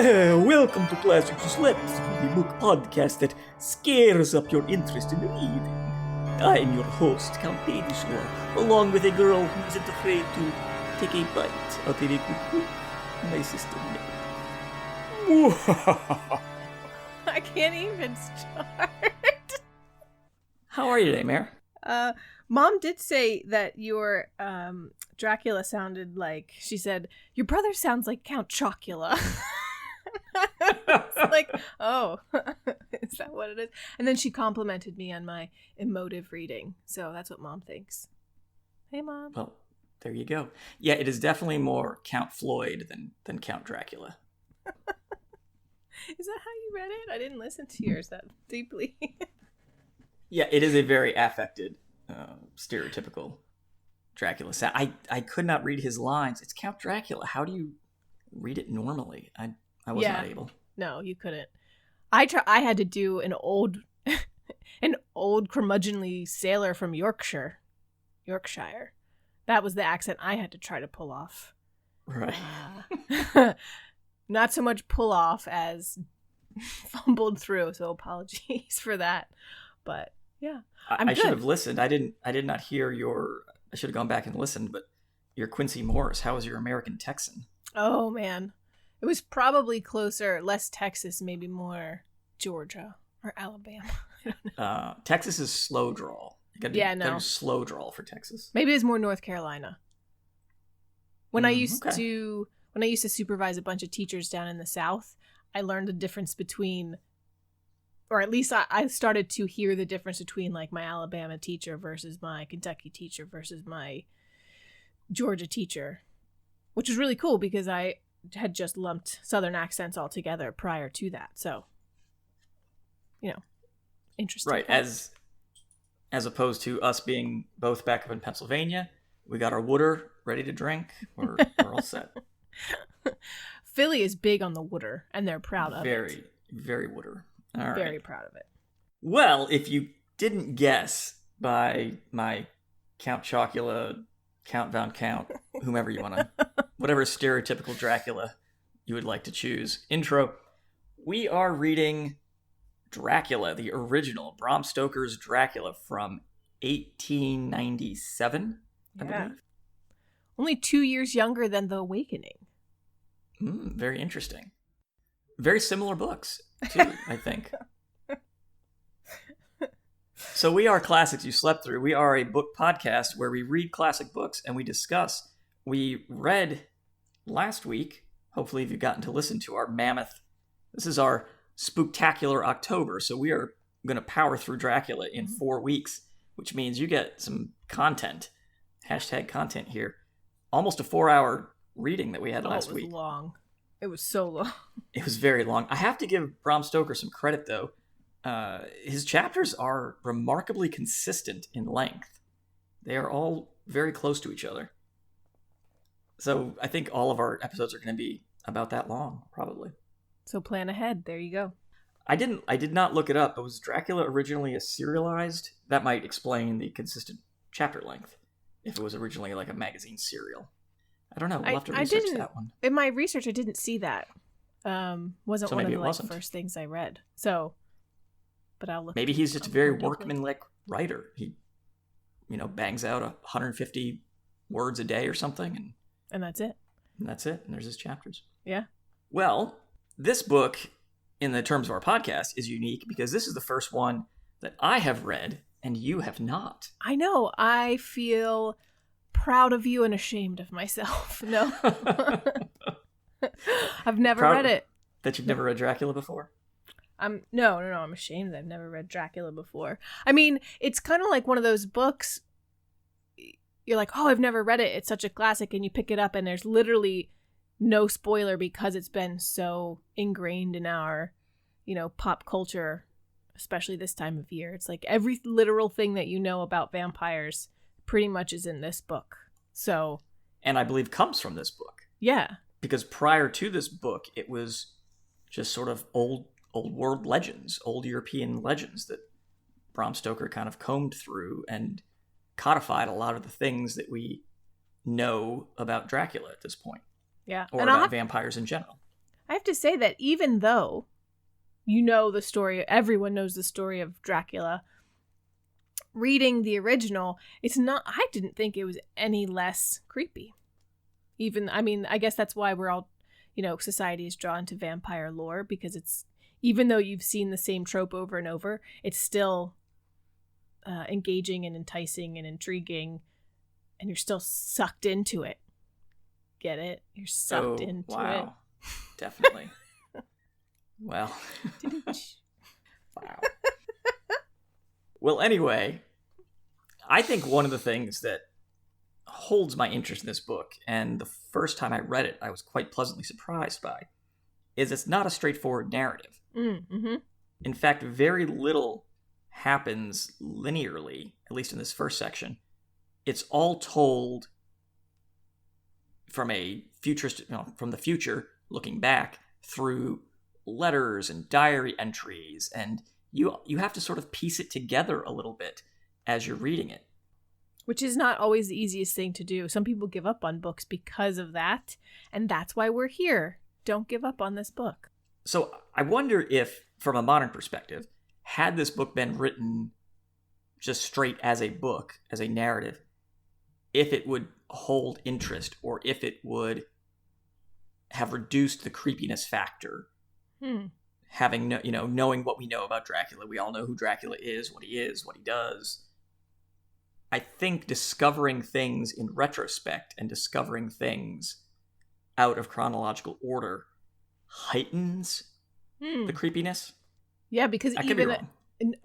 Welcome to Classics You Slept, the book podcast that scares up your interest in reading. I am your host, Count Pedishore, along with a girl who isn't afraid to take a bite out of a good book, my sister Mary. I can't even start. How are you today, Mare? Mom did say that your Dracula sounded like, she said, your brother sounds like Count Chocula. It's like, oh, is that what it is? And then she complimented me on my emotive reading. So that's what Mom thinks. Hey, Mom. Well, there you go. Yeah, it is definitely more Count Floyd than Count Dracula. Is that how you read it? I didn't listen to yours that deeply. Yeah, it is a very affected, stereotypical Dracula sound. I could not read his lines. It's Count Dracula. How do you read it normally? I was not able. No, you couldn't. I had to do an old curmudgeonly sailor from Yorkshire. That was the accent I had to try to pull off. Right. Not so much pull off as fumbled through, so apologies for that. But yeah, I should have listened. I did not hear your. I should have gone back and listened. But your Quincy Morris. How was your American Texan? Oh man, it was probably closer, less Texas, maybe more Georgia or Alabama. I don't know. Texas is slow drawl. No slow drawl for Texas. Maybe it's more North Carolina. When I used to supervise a bunch of teachers down in the South, I learned the difference between, or at least I started to hear the difference between like my Alabama teacher versus my Kentucky teacher versus my Georgia teacher, which was really cool because I had just lumped Southern accents all together prior to that. So, interesting. Right. As opposed to us being both back up in Pennsylvania, we got our water ready to drink. We're all set. Philly is big on the water, and they're proud of it. Very, very water. All right. Very proud of it. Well, if you didn't guess by my Count Chocula, Count Von Count, whomever you want to, whatever stereotypical Dracula you would like to choose, intro, we are reading Dracula, the original, Bram Stoker's Dracula from 1897, I believe. Only 2 years younger than The Awakening. Very interesting. Very similar books, too, I think. So we are Classics You Slept Through. We are a book podcast where we read classic books and we discuss. We read last week, hopefully if you've gotten to listen to our mammoth, this is our spooktacular October, so we are going to power through Dracula in 4 weeks, which means you get some content, hashtag content here. Almost a 4-hour reading that we had last week. It was long. It was so long. It was very long. I have to give Bram Stoker some credit, though. His chapters are remarkably consistent in length. They are all very close to each other. So I think all of our episodes are going to be about that long, probably. So plan ahead. There you go. I did not look it up, but was Dracula originally a serialized? That might explain the consistent chapter length. If it was originally like a magazine serial. I don't know. We'll have to research that one. In my research, I didn't see that. Wasn't one of the first things I read. So, but I'll look. Maybe he's just a very workmanlike writer. He, bangs out 150 words a day or something. And that's it. And that's it. And there's his chapters. Yeah. Well, this book, in the terms of our podcast, is unique because this is the first one that I have read and you have not. I know. I feel proud of you and ashamed of myself. No. I've never read it. That you've never read Dracula before? No. I'm ashamed that I've never read Dracula before. I mean, it's kind of like one of those books. You're like, oh, I've never read it. It's such a classic. And you pick it up and there's literally no spoiler because it's been so ingrained in our, pop culture, especially this time of year. It's like every literal thing that you know about vampires pretty much is in this book. So, and I believe comes from this book. Yeah. Because prior to this book, it was just sort of old world legends, old European legends that Bram Stoker kind of combed through and codified a lot of the things that we know about Dracula at this point. Yeah. Or about vampires in general. I have to say that even though you know the story, everyone knows the story of Dracula, reading the original, I didn't think it was any less creepy. I guess that's why we're all, society is drawn to vampire lore, because even though you've seen the same trope over and over, it's still engaging and enticing and intriguing, and you're still sucked into it. Get it? You're sucked into it. Definitely. Well. Wow. Well, anyway, I think one of the things that holds my interest in this book, and the first time I read it, I was quite pleasantly surprised by, is it's not a straightforward narrative. Mm-hmm. In fact, very little happens linearly, at least in this first section. It's all told from a from the future, looking back through letters and diary entries, and you have to sort of piece it together a little bit as you're reading it. Which is not always the easiest thing to do. Some people give up on books because of that, and that's why we're here. Don't give up on this book. So I wonder if, from a modern perspective, had this book been written just straight as a book, as a narrative, if it would hold interest, or if it would have reduced the creepiness factor. Having, knowing what we know about Dracula. We all know who Dracula is, what he does. I think discovering things in retrospect and discovering things out of chronological order heightens the creepiness. Yeah, because I could be wrong.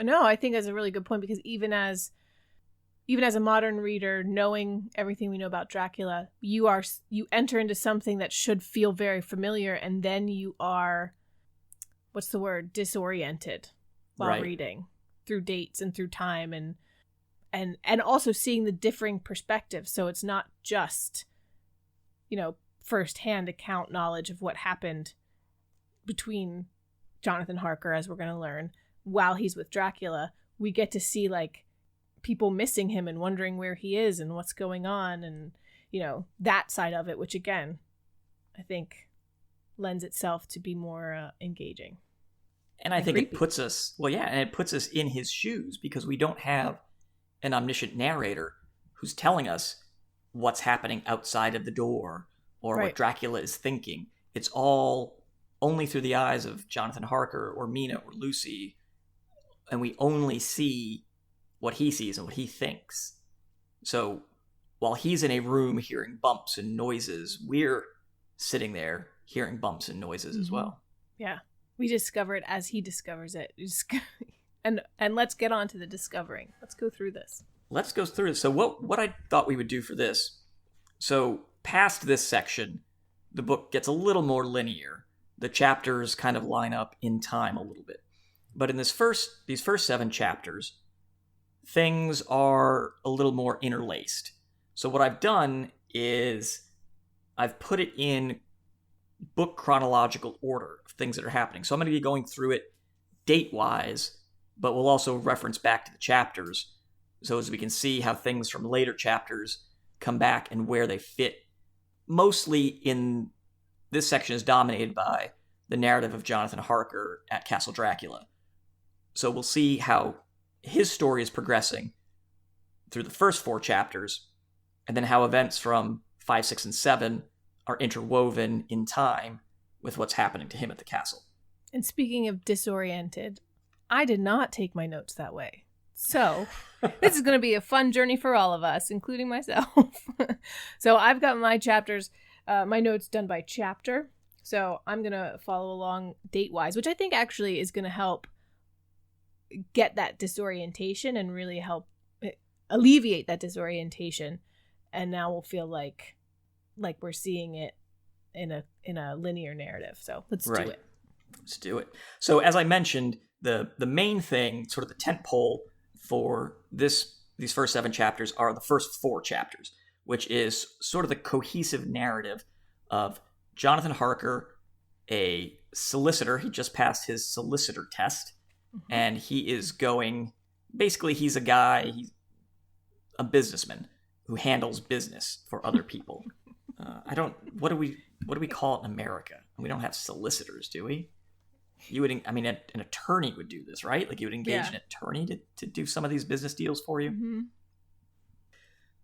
No, I think that's a really good point, because even as a modern reader, knowing everything we know about Dracula, you enter into something that should feel very familiar, and then you are, disoriented while reading through dates and through time, and also seeing the differing perspectives. So it's not just, firsthand account knowledge of what happened between Jonathan Harker, as we're going to learn, while he's with Dracula. We get to see people missing him and wondering where he is and what's going on, and that side of it, which again I think lends itself to be more engaging. And I think creepy. It puts us in his shoes, because we don't have an omniscient narrator who's telling us what's happening outside of the door or what Dracula is thinking. It's all only through the eyes of Jonathan Harker or Mina or Lucy, and we only see what he sees and what he thinks. So while he's in a room hearing bumps and noises, we're sitting there hearing bumps and noises as well. Yeah. We discover it as he discovers it. And let's get on to the discovering. Let's go through this. Let's go through it. So what I thought we would do for this, so past this section, the book gets a little more linear. The chapters kind of line up in time a little bit. But in these first 7 chapters, things are a little more interlaced. So what I've done is I've put it in book chronological order of things that are happening. So I'm going to be going through it date-wise, but we'll also reference back to the chapters, so as we can see how things from later chapters come back and where they fit. Mostly in this section is dominated by the narrative of Jonathan Harker at Castle Dracula. So we'll see how his story is progressing through the first 4 chapters, and then how events from 5, 6, and 7 are interwoven in time with what's happening to him at the castle. And speaking of disoriented, I did not take my notes that way. So this is going to be a fun journey for all of us, including myself. So I've got my chapters, my notes done by chapter. So I'm going to follow along date-wise, which I think actually is going to help get that disorientation and really help alleviate that disorientation. And now we'll feel like we're seeing it in a linear narrative. So let's do it. Let's do it. So as I mentioned, the main thing, sort of the tent pole for these first 7 chapters are the first 4 chapters, which is sort of the cohesive narrative of Jonathan Harker, a solicitor. He just passed his solicitor test, and he is going, basically he's he's a businessman who handles business for other people. What do we call it in America? we don't have solicitors, do we? You would, I mean, an attorney would do this, right? Like you would engage an attorney to do some of these business deals for you. Mm-hmm.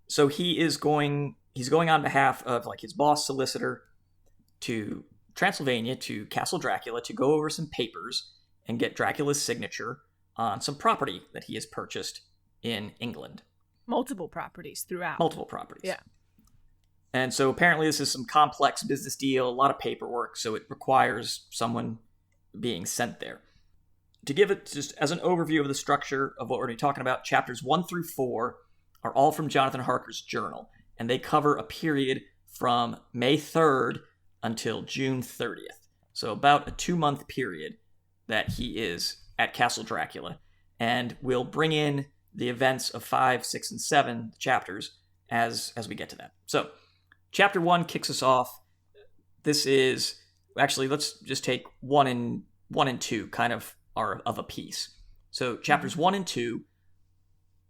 So he's going on behalf of like his boss solicitor to Transylvania, to Castle Dracula, to go over some papers and get Dracula's signature on some property that he has purchased in England. Multiple properties throughout. Multiple properties. Yeah. And so apparently this is some complex business deal, a lot of paperwork, so it requires someone being sent there. To give it just as an overview of the structure of what we're going to be talking about, chapters 1 through 4 are all from Jonathan Harker's journal, and they cover a period from May 3rd until June 30th. So about a 2-month period that he is at Castle Dracula. And we'll bring in the events of 5, 6, and 7 chapters as we get to that. So chapter 1 kicks us off. This is, actually, let's just take 1 and 2 kind of are of a piece. So chapters 1 and 2,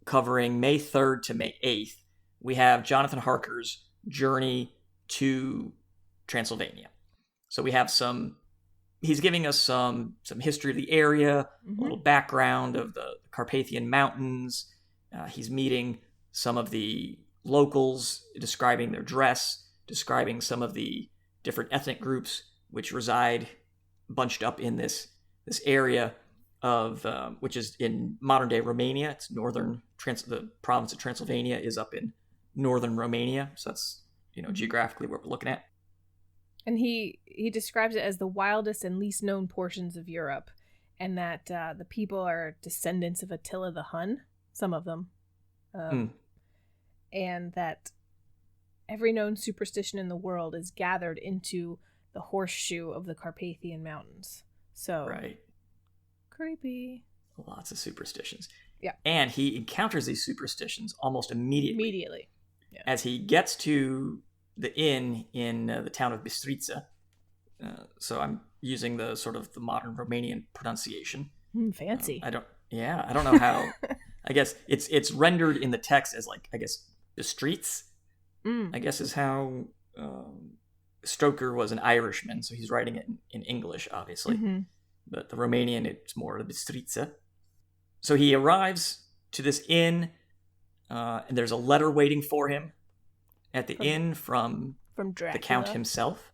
covering May 3rd to May 8th, we have Jonathan Harker's journey to Transylvania. So we have he's giving us some history of the area, a little background of the Carpathian Mountains. He's meeting some of the locals, describing their dress, describing some of the different ethnic groups which reside bunched up in this area of which is in modern day Romania. It's the province of Transylvania is up in northern Romania, so that's geographically what we're looking at. And he describes it as the wildest and least known portions of Europe, and that the people are descendants of Attila the Hun, some of them, and that every known superstition in the world is gathered into the horseshoe of the Carpathian Mountains. So right, creepy. Lots of superstitions. Yeah, and he encounters these superstitions almost immediately. Yeah. As he gets to the inn in the town of Bistrița. So I'm using the sort of the modern Romanian pronunciation. Fancy. I don't know how. I guess it's rendered in the text as like, I guess, Bistrița. I guess is how Stoker was an Irishman, so he's writing it in English, obviously. But the Romanian, it's more Bistrița. So he arrives to this inn, and there's a letter waiting for him at the inn from Dracula, the Count himself.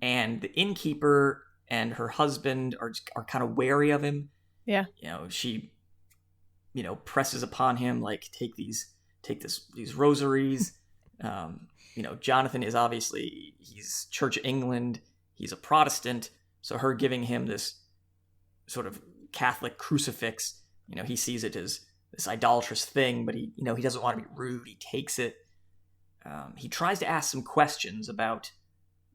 And the innkeeper and her husband are kind of wary of him. Yeah. She, presses upon him, like, take these rosaries. Jonathan is obviously, he's Church of England. He's a Protestant. So her giving him this sort of Catholic crucifix, he sees it as this idolatrous thing, but he doesn't want to be rude. He takes it. He tries to ask some questions about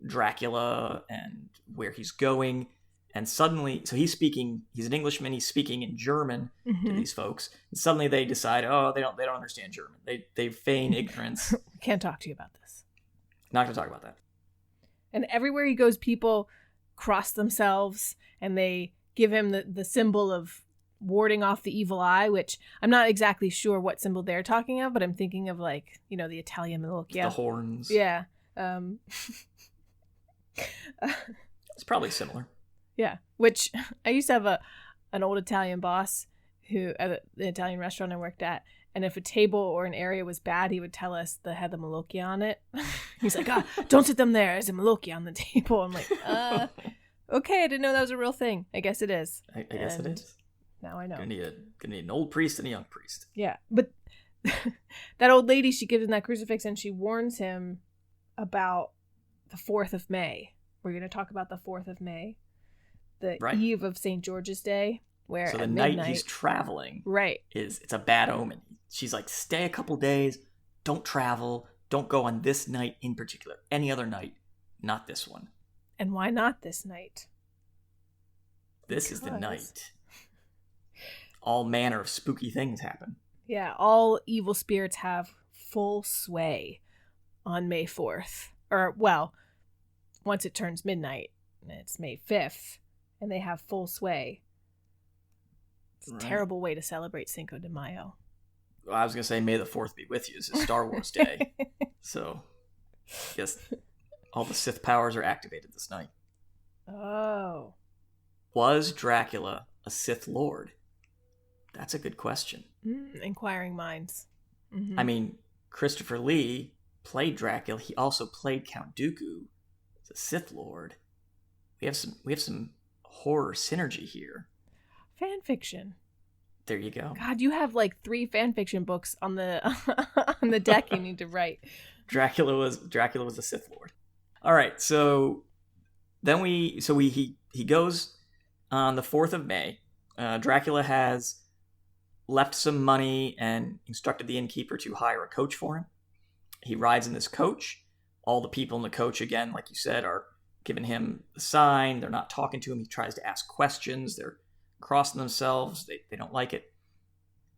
Dracula and where he's going. And suddenly, so he's an Englishman, he's speaking in German to these folks. And suddenly they decide, they don't understand German. They feign ignorance. Can't talk to you about this. Not going to talk about that. And everywhere he goes, people cross themselves and they give him the symbol of warding off the evil eye, which I'm not exactly sure what symbol they're talking of, but I'm thinking of like, the Italian Malocchia. The horns. Yeah. It's probably similar. Yeah. Which I used to have an old Italian boss who at the Italian restaurant I worked at, and if a table or an area was bad, he would tell us that had the Malocchia on it. He's like, don't sit them there. There's a Malocchia on the table. I'm like, okay, I didn't know that was a real thing. I guess it is. I guess it is. Now I know. Gonna need an old priest and a young priest. Yeah, but that old lady, she gives him that crucifix and she warns him about the 4th of May. We're going to talk about the 4th of May, the eve of St. George's Day, where so the at night midnight, he's traveling, it's a bad omen. She's like, stay a couple days, don't travel, don't go on this night in particular. Any other night, not this one. And why not this night? This is the night. All manner of spooky things happen. Yeah, all evil spirits have full sway on May 4th. Or, well, once it turns midnight, it's May 5th, and they have full sway. It's a terrible way to celebrate Cinco de Mayo. Well, I was going to say May the 4th be with you. It's a Star Wars day. So, I guess all the Sith powers are activated this night. Oh. Was Dracula a Sith Lord? That's a good question. Inquiring minds. Mm-hmm. I mean, Christopher Lee played Dracula. He also played Count Dooku, the Sith Lord. We have some horror synergy here. Fan fiction. There you go. God, you have like 3 fan fiction books on the on the deck you need to write. Dracula was a Sith Lord. All right, so then he goes on the 4th of May. Dracula has left some money and instructed the innkeeper to hire a coach for him. He rides in this coach. All the people in the coach, again, like you said, are giving him the sign. They're not talking to him. He tries to ask questions. They're crossing themselves. They don't like it.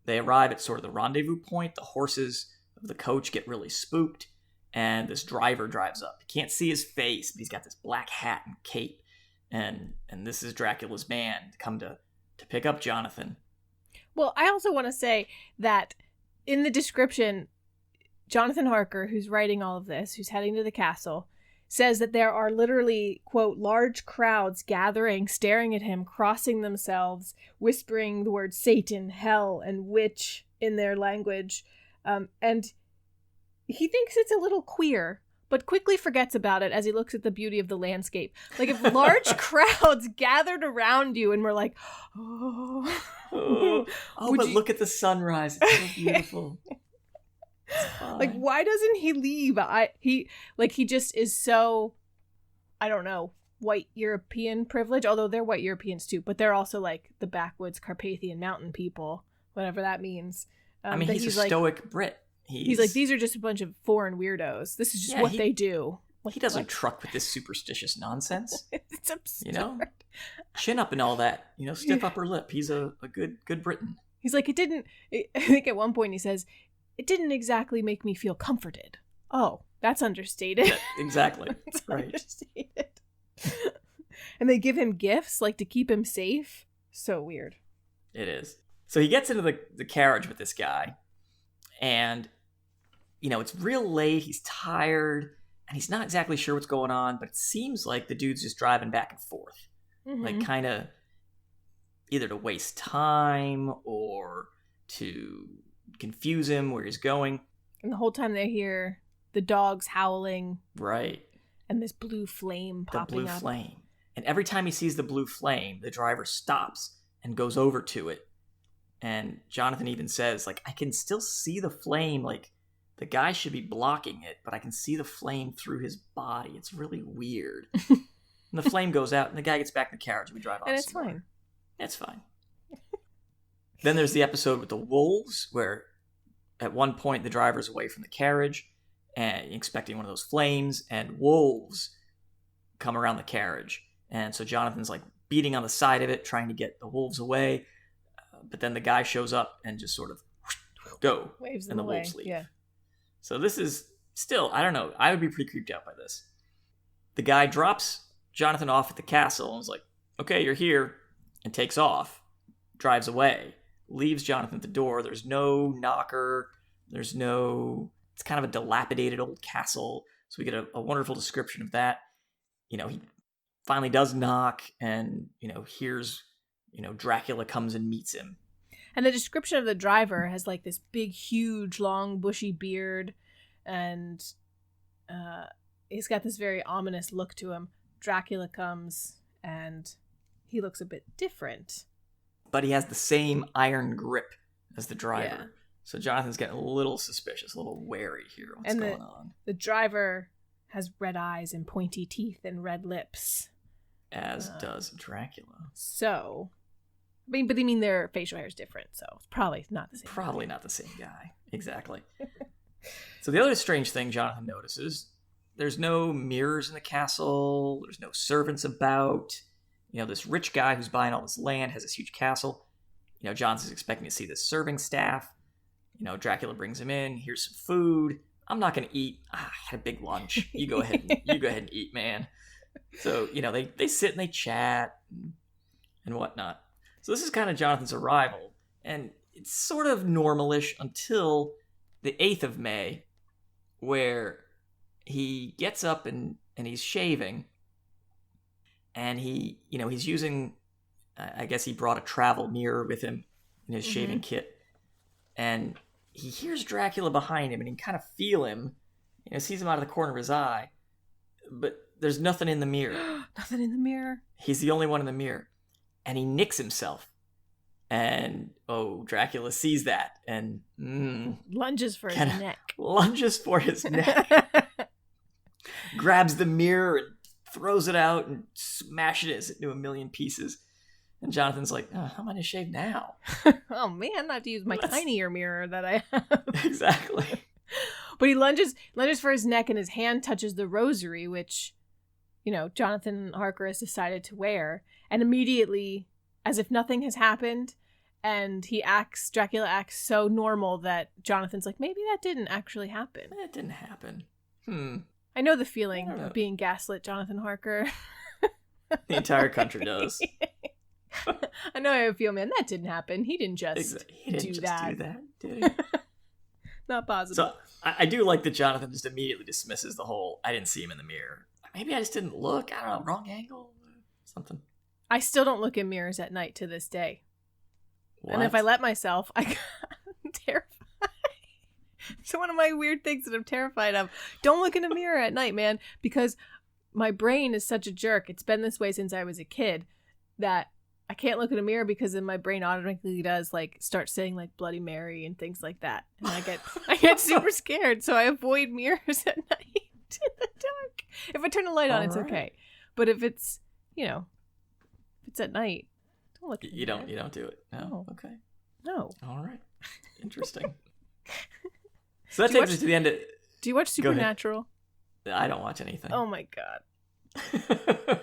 They arrive at sort of the rendezvous point. The horses of the coach get really spooked, and this driver drives up. You can't see his face, but he's got this black hat and cape, and this is Dracula's man come to pick up Jonathan. Well, I also want to say that in the description, Jonathan Harker, who's writing all of this, who's heading to the castle, says that there are literally, quote, large crowds gathering, staring at him, crossing themselves, whispering the words Satan, hell, and witch in their language. And he thinks it's a little queer, but quickly forgets about it as he looks at the beauty of the landscape. Like, if large crowds gathered around you and were like, but look at the sunrise. It's so beautiful. Like, why doesn't he leave? He just is so, I don't know, white European privilege, although they're white Europeans too, but they're also like the backwoods Carpathian mountain people, whatever that means. I mean, he's a stoic Brit. He's like, these are just a bunch of foreign weirdos. This is just what they do. He doesn't truck with this superstitious nonsense. It's absurd. You know? Chin up and all that. You know, stiff upper lip. He's a good Briton. He's like, I think at one point he says, it didn't exactly make me feel comforted. Oh, that's understated. Yeah, exactly. That's right. Understated. And they give him gifts, like, to keep him safe. So weird. It is. So he gets into the carriage with this guy, and, you know, it's real late, he's tired, and he's not exactly sure what's going on, but it seems like the dude's just driving back and forth. Mm-hmm. Like, kind of either to waste time or to confuse him where he's going. And the whole time they hear the dogs howling. Right. And this blue flame popping up. The blue flame. And every time he sees the blue flame, the driver stops and goes over to it. And Jonathan even says, like, I can still see the flame. Like, the guy should be blocking it, but I can see the flame through his body. It's really weird. And the flame goes out, and the guy gets back in the carriage, and we drive on. And it's fine. It's fine. Then there's the episode with the wolves, where at one point the driver's away from the carriage and expecting one of those flames, and wolves come around the carriage. And so Jonathan's like beating on the side of it, trying to get the wolves away. But then the guy shows up and just sort of go, waves them and the away. wolves leave. Yeah. So this is still, I don't know, I would be pretty creeped out by this. The guy drops Jonathan off at the castle and is like, okay, you're here, and takes off, drives away, leaves Jonathan at the door. There's no knocker. It's kind of a dilapidated old castle. So we get a wonderful description of that. You know, he finally does knock and, you know, hears, you know, Dracula comes and meets him. And the description of the driver has like this big, huge, long, bushy beard. And he's got this very ominous look to him. Dracula comes and he looks a bit different. But he has the same iron grip as the driver. Yeah. So Jonathan's getting a little suspicious, a little wary here. What's going on? The driver has red eyes and pointy teeth and red lips. As does Dracula. So, I mean, their facial hair is different, so it's probably not the same. Probably not the same guy. Exactly. So the other strange thing Jonathan notices, there's no mirrors in the castle. There's no servants about. You know, this rich guy who's buying all this land has this huge castle. You know, Jonathan's expecting to see this serving staff. You know, Dracula brings him in. Here's some food. I'm not going to eat. I had a big lunch. You go ahead and eat, man. So, you know, they sit and they chat and whatnot. So this is kind of Jonathan's arrival. And it's sort of normalish until the 8th of May, where he gets up and he's shaving. and he's using, I guess he brought a travel mirror with him in his shaving kit, and he hears Dracula behind him, and he can kind of feel him, sees him out of the corner of his eye, but there's nothing in the mirror. Nothing in the mirror. He's the only one in the mirror, and he nicks himself, and Dracula sees that and lunges for his neck. Lunges for his neck. Grabs the mirror and throws it out and smashes it into a million pieces. And Jonathan's like, how am I going to shave now? Oh, man, I have to use my tinier mirror that I have. Exactly. But he lunges for his neck, and his hand touches the rosary, which, Jonathan Harker has decided to wear. And immediately, as if nothing has happened, and Dracula acts so normal that Jonathan's like, maybe that didn't actually happen. That didn't happen. I know the feeling of being gaslit, Jonathan Harker. The entire country does. I know how I feel, man. That didn't happen. He didn't just do that, did he? Not possible. So I do like that Jonathan just immediately dismisses the whole, I didn't see him in the mirror. Maybe I just didn't look. I don't know, wrong angle, something. I still don't look in mirrors at night to this day. What? And if I let myself, I'm terrified. It's one of my weird things that I'm terrified of. Don't look in a mirror at night, man, because my brain is such a jerk. It's been this way since I was a kid that I can't look in a mirror because then my brain automatically does start saying Bloody Mary and things like that. And I get super scared, so I avoid mirrors at night in the dark. If I turn the light on, it's okay. But if it's, if it's at night, don't look at you don't do it. No. Okay. No. All right. Interesting. So that takes us to the end of... Do you watch Supernatural? I don't watch anything. Oh my god.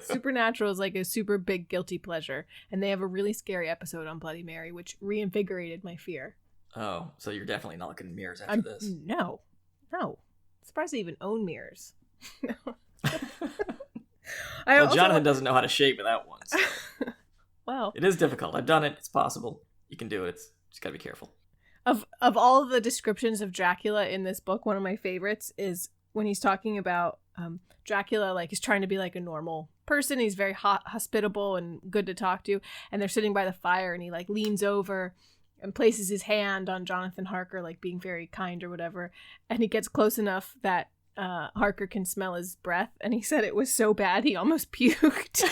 Supernatural is a super big guilty pleasure, and they have a really scary episode on Bloody Mary, which reinvigorated my fear. Oh, so you're definitely not looking in mirrors after this. No. I'm surprised they even own mirrors. Jonathan doesn't know how to shave without one. So. Well, it is difficult. I've done it. It's possible. You can do it. It's just got to be careful. Of all the descriptions of Dracula in this book, one of my favorites is when he's talking about Dracula, he's trying to be a normal person. He's very hospitable and good to talk to. And they're sitting by the fire, and he leans over and places his hand on Jonathan Harker, being very kind or whatever. And he gets close enough that Harker can smell his breath. And he said it was so bad he almost puked.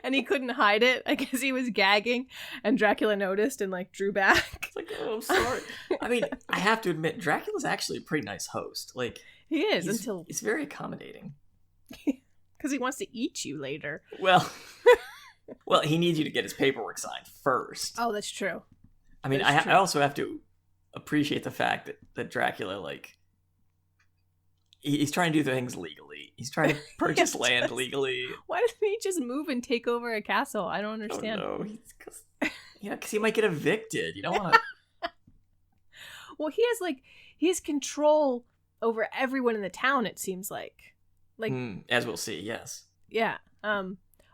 And he couldn't hide it. I guess he was gagging, and Dracula noticed and drew back. It's I'm sorry. I mean, I have to admit, Dracula's actually a pretty nice host. He is he's very accommodating. Because he wants to eat you later. Well, he needs you to get his paperwork signed first. Oh, that's true. I mean, I also have to appreciate the fact that Dracula, he's trying to do things legally. He's trying to purchase land legally. Why doesn't he just move and take over a castle? I don't understand. Oh, no. Because he might get evicted. You don't want to... Well, he has control over everyone in the town, it seems like. As we'll see, yes. Yeah.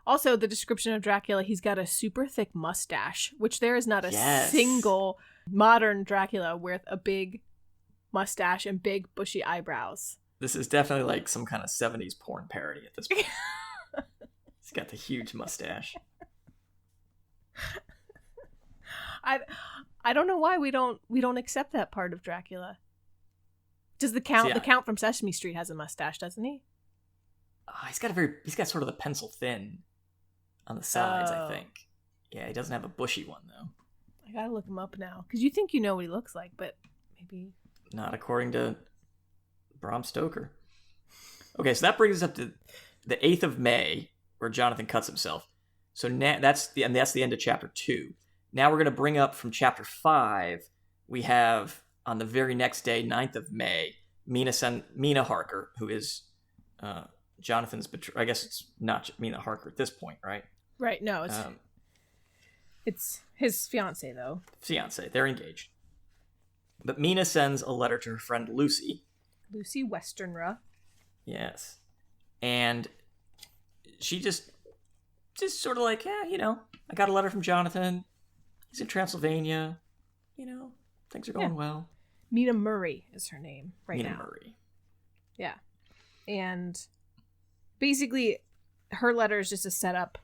Also, the description of Dracula, he's got a super thick mustache, which there is not a single modern Dracula with a big mustache and big bushy eyebrows. This is definitely some kind of 70s porn parody at this point. He's got the huge mustache. I don't know why we don't accept that part of Dracula. Does the Count? The Count from Sesame Street has a mustache, doesn't he? He's got sort of the pencil thin on the sides, I think. Yeah, he doesn't have a bushy one though. I gotta look him up now because you think you know what he looks like, but maybe not according to Bram Stoker. Okay, so that brings us up to the 8th of May, where Jonathan cuts himself. So now that's the end of chapter 2. Now we're going to bring up from chapter 5. We have on the very next day, 9th of May, Mina Harker, who is Jonathan's I guess it's not Mina Harker at this point, right? Right. No, it's his fiance though. Fiance, they're engaged. But Mina sends a letter to her friend Lucy. Lucy Westernra. Yes. And she just sort of I got a letter from Jonathan. He's in Transylvania. Things are going well. Mina Murray is her name now. Mina Murray. Yeah. And basically, her letter is just to set up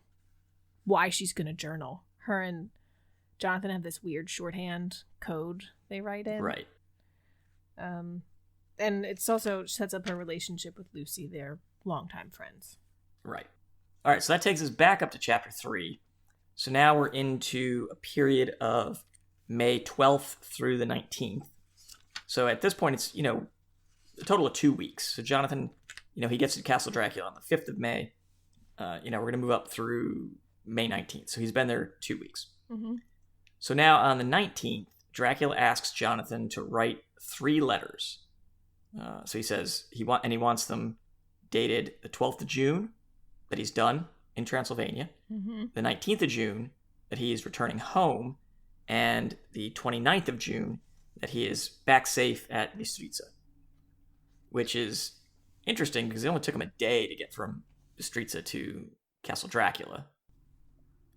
why she's going to journal. Her and Jonathan have this weird shorthand code they write in. Right. And it's also sets up her relationship with Lucy. They're longtime friends. Right. All right, so that takes us back up to chapter 3. So now we're into a period of May 12th through the 19th. So at this point, it's, a total of 2 weeks. So Jonathan, he gets to Castle Dracula on the 5th of May. We're going to move up through May 19th. So he's been there 2 weeks. Mm-hmm. So now on the 19th, Dracula asks Jonathan to write 3 letters. So he says he wants them dated the 12th of June, that he's done in Transylvania, the 19th of June, that he is returning home, and the 29th of June, that he is back safe at Bystrica. Which is interesting because it only took him a day to get from Bystrica to Castle Dracula.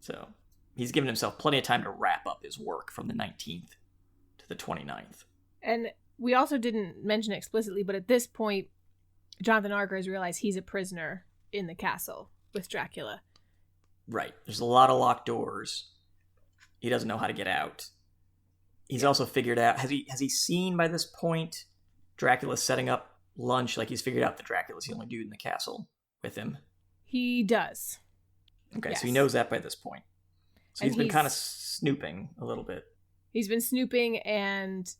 So he's given himself plenty of time to wrap up his work from the 19th to the 29th. And we also didn't mention it explicitly, but at this point, Jonathan Harker has realized he's a prisoner in the castle with Dracula. Right. There's a lot of locked doors. He doesn't know how to get out. He's also figured out, has he seen by this point Dracula setting up lunch? Like, he's figured out that Dracula's the only dude in the castle with him. He does. Okay, Yes. so he knows that by this point. So And he's been kind of snooping a little bit. He's been snooping, and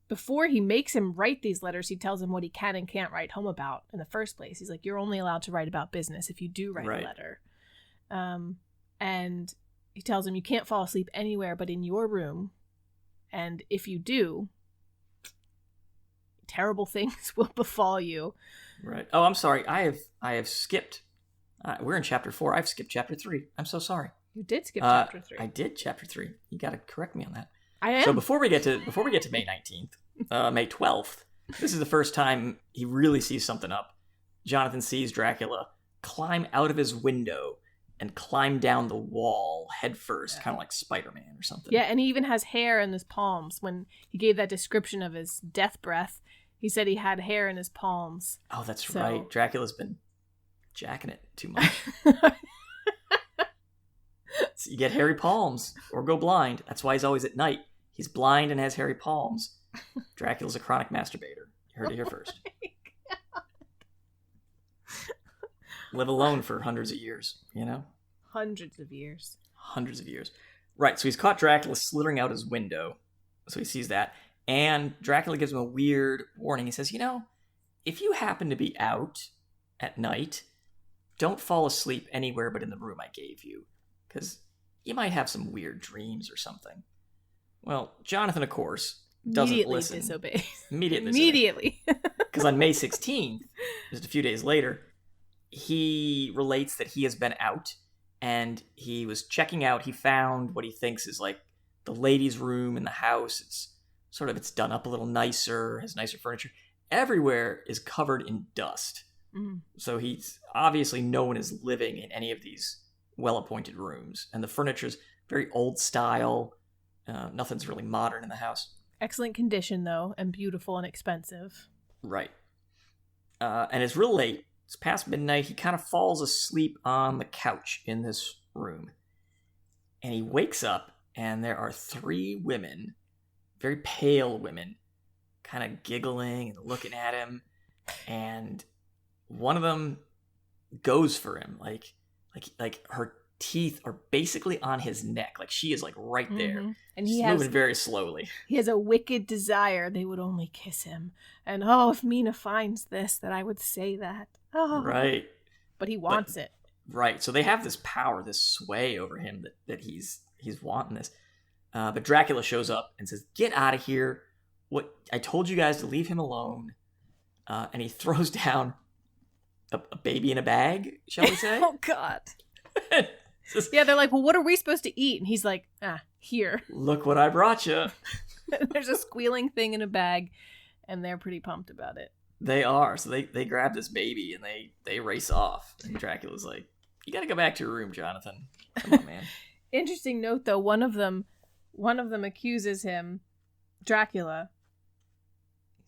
before he makes him write these letters, he tells him what he can and can't write home about in the first place. He's like, you're only allowed to write about business if you do write a letter. And he tells him you can't fall asleep anywhere but in your room. And if you do, terrible things will befall you. Right. Oh, I'm sorry. I have skipped. We're in chapter 4. I've skipped chapter 3. I'm so sorry. You did skip chapter 3. I did chapter 3. You got to correct me on that. I am. So before we get to May 19th, May 12th, this is the first time he really sees something up. Jonathan sees Dracula climb out of his window and climb down the wall headfirst, kind of like Spider-Man or something. Yeah, and he even has hair in his palms. When he gave that description of his death breath, he said he had hair in his palms. Oh, that's right. Dracula's been jacking it too much. So you get hairy palms or go blind. That's why he's always at night. He's blind and has hairy palms. Dracula's a chronic masturbator. You heard it here first. Live alone for hundreds of years, Hundreds of years. Hundreds of years. Right, so he's caught Dracula slithering out his window. So he sees that. And Dracula gives him a weird warning. He says, if you happen to be out at night, don't fall asleep anywhere but in the room I gave you. Because you might have some weird dreams or something. Well, Jonathan, of course, doesn't listen. Immediately. Because on May 16th, just a few days later, he relates that he has been out and he was checking out. He found what he thinks is like the ladies' room in the house. It's done up a little nicer, has nicer furniture. Everywhere is covered in dust. Mm-hmm. So he's obviously no one is living in any of these well-appointed rooms. And the furniture's very old style. Nothing's really modern in the house. Excellent condition, though, and beautiful and expensive. Right. And it's real late. It's past midnight. He kind of falls asleep on the couch in this room. And he wakes up, and there are 3 women, very pale women, kind of giggling and looking at him. And one of them goes for him, like her teeth are basically on his neck. Like, she is like right there. Mm-hmm. And he's moving very slowly. He has a wicked desire they would only kiss him. And if Mina finds this, that I would say that. Oh. Right. But he wants it. Right. So they have this power, this sway over him that he's wanting this. But Dracula shows up and says, "Get out of here. What I told you guys to leave him alone." And he throws down a baby in a bag, shall we say? Oh, God. Yeah, they're like, well, what are we supposed to eat? And he's like, here. Look what I brought you. There's a squealing thing in a bag, and they're pretty pumped about it. They are. So they grab this baby, and they race off. And Dracula's like, you got to go back to your room, Jonathan. Come on, man. Interesting note, though. One of them accuses him, Dracula.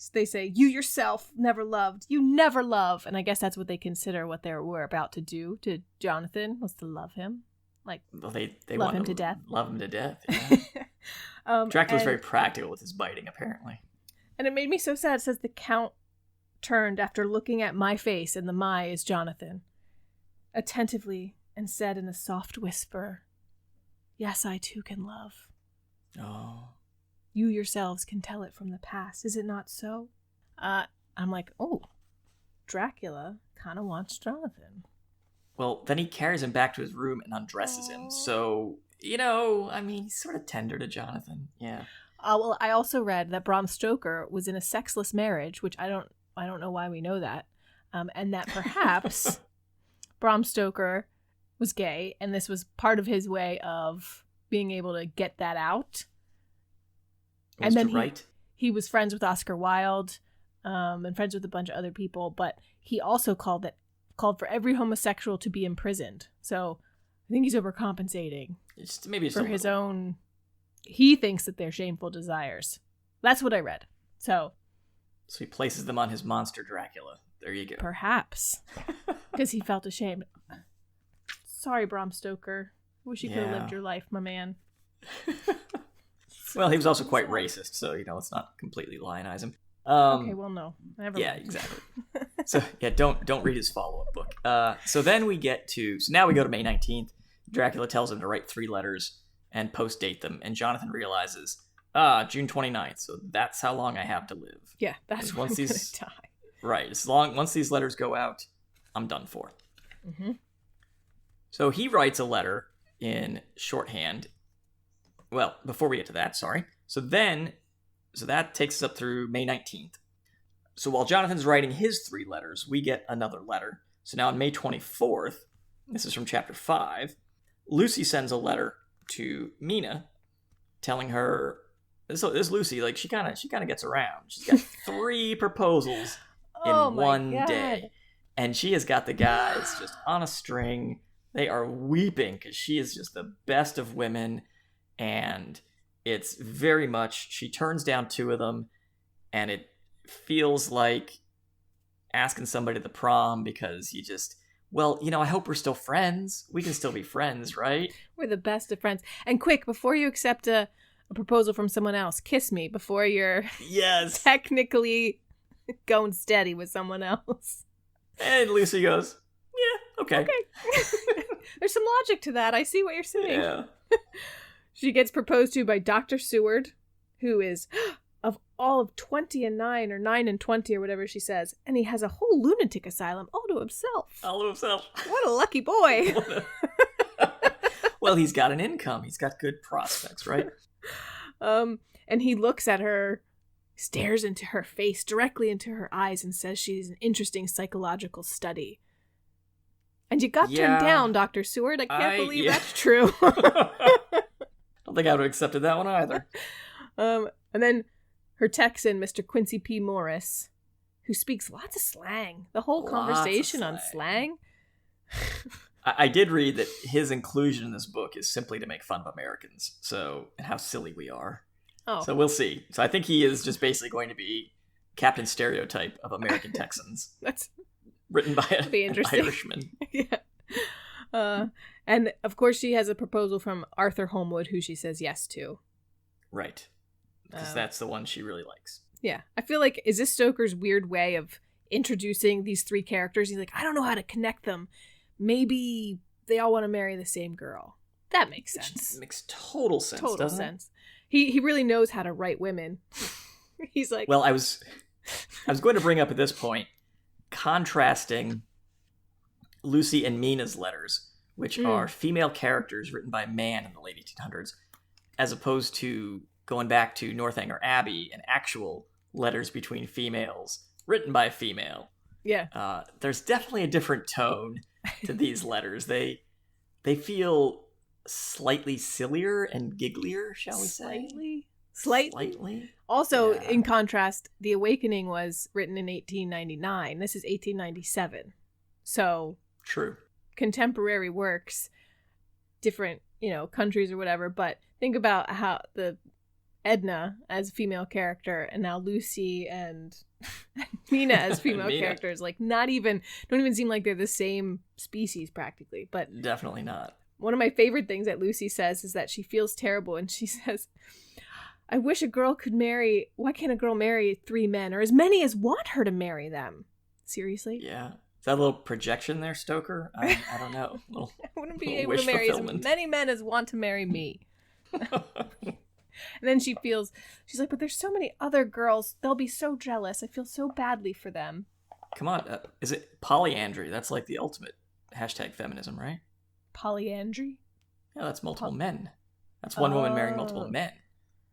they say, you yourself never loved. You never love. And I guess that's what they consider what they were about to do to Jonathan, was to love him. Like, well, they love him to death. Love him to death, yeah. Dracula's very practical with his biting, apparently. And it made me so sad. It says the Count turned after looking at my face, and the my is Jonathan, attentively, and said in a soft whisper, yes, I too can love. Oh. You yourselves can tell it from the past. Is it not so? I'm like, oh, Dracula kind of wants Jonathan. Well, then he carries him back to his room and undresses him. So, he's sort of tender to Jonathan. Yeah. Well, I also read that Bram Stoker was in a sexless marriage, which I don't know why we know that, and that perhaps Bram Stoker was gay, and this was part of his way of being able to get that out. And then he was friends with Oscar Wilde, and friends with a bunch of other people, but he also called for every homosexual to be imprisoned. So I think he's overcompensating for his own. He thinks that they're shameful desires. That's what I read. So he places them on his monster Dracula. There you go. Perhaps. Because he felt ashamed. Sorry, Bram Stoker. Wish you could have lived your life, my man. Well, he was also quite racist, so, let's not completely lionize him. Okay, well, no. Never mind. Exactly. So, don't read his follow-up book. So now we go to May 19th. Dracula tells him to write 3 letters and post-date them, and Jonathan realizes, June 29th, so that's how long I have to live. Yeah, that's when I'm going to die. Right, once these letters go out, I'm done for. Mm-hmm. So he writes a letter in shorthand. Well, before we get to that, sorry. So that takes us up through May 19th. So while Jonathan's writing his 3 letters, we get another letter. So now on May 24th, this is from chapter 5, Lucy sends a letter to Mina telling her, this Lucy, like, she kind of gets around. She's got 3 proposals in one day. And she has got the guys just on a string. They are weeping because she is just the best of women. And it's very much, she turns down 2 of them, and it feels like asking somebody to the prom because you just, I hope we're still friends. We can still be friends, right? We're the best of friends. And quick, before you accept a proposal from someone else, kiss me before you're technically going steady with someone else. And Lucy goes, yeah, okay. There's some logic to that. I see what you're saying. Yeah. She gets proposed to by Dr. Seward, who is of all of 20 and 9, or 9 and 20, or whatever she says, and he has a whole lunatic asylum all to himself. What a lucky boy. Well, he's got an income. He's got good prospects, right? And he looks at her, stares into her face, directly into her eyes, and says she's an interesting psychological study. And you got turned down, Dr. Seward. I can't believe that's true. I don't think I would have accepted that one either. And then her Texan, Mr. Quincy P. Morris, who speaks lots of slang. The whole conversation on slang. I did read that his inclusion in this book is simply to make fun of Americans, and how silly we are. Oh. So we'll see. So I think he is just basically going to be Captain Stereotype of American Texans. That's written by an Irishman. Yeah. And of course she has a proposal from Arthur Holmwood, who she says yes to. Right. Because that's the one she really likes. Yeah. I feel like, is this Stoker's weird way of introducing these 3 characters? He's like, I don't know how to connect them. Maybe they all want to marry the same girl. That makes sense. It makes total sense. Total sense. He really knows how to write women. He's like, well, I was going to bring up at this point, contrasting Lucy and Mina's letters, which are female characters written by a man in the late 1800s, as opposed to going back to Northanger Abbey and actual letters between females written by a female. Yeah. There's definitely a different tone to these letters. They feel slightly sillier and gigglier, shall we say? Slightly. Also, in contrast, The Awakening was written in 1899. This is 1897. So, true. Contemporary works, different, countries or whatever, but think about how the Edna as a female character, and now Lucy and Mina as female Mina. characters. Like, don't even seem like they're the same species practically. But Definitely not. one of my favorite things that Lucy says is that she feels terrible, and she says, I wish a girl could marry, why can't a girl marry 3 men, or as many as want her to marry them? Seriously? Yeah. Is that a little projection there, Stoker? I don't know. I wouldn't be able to marry as many men as want to marry me. And then she's like, but there's so many other girls. They'll be so jealous. I feel so badly for them. Come on. Is it polyandry? That's like the ultimate #feminism, right? Polyandry? Yeah, that's multiple men. That's one woman marrying multiple men.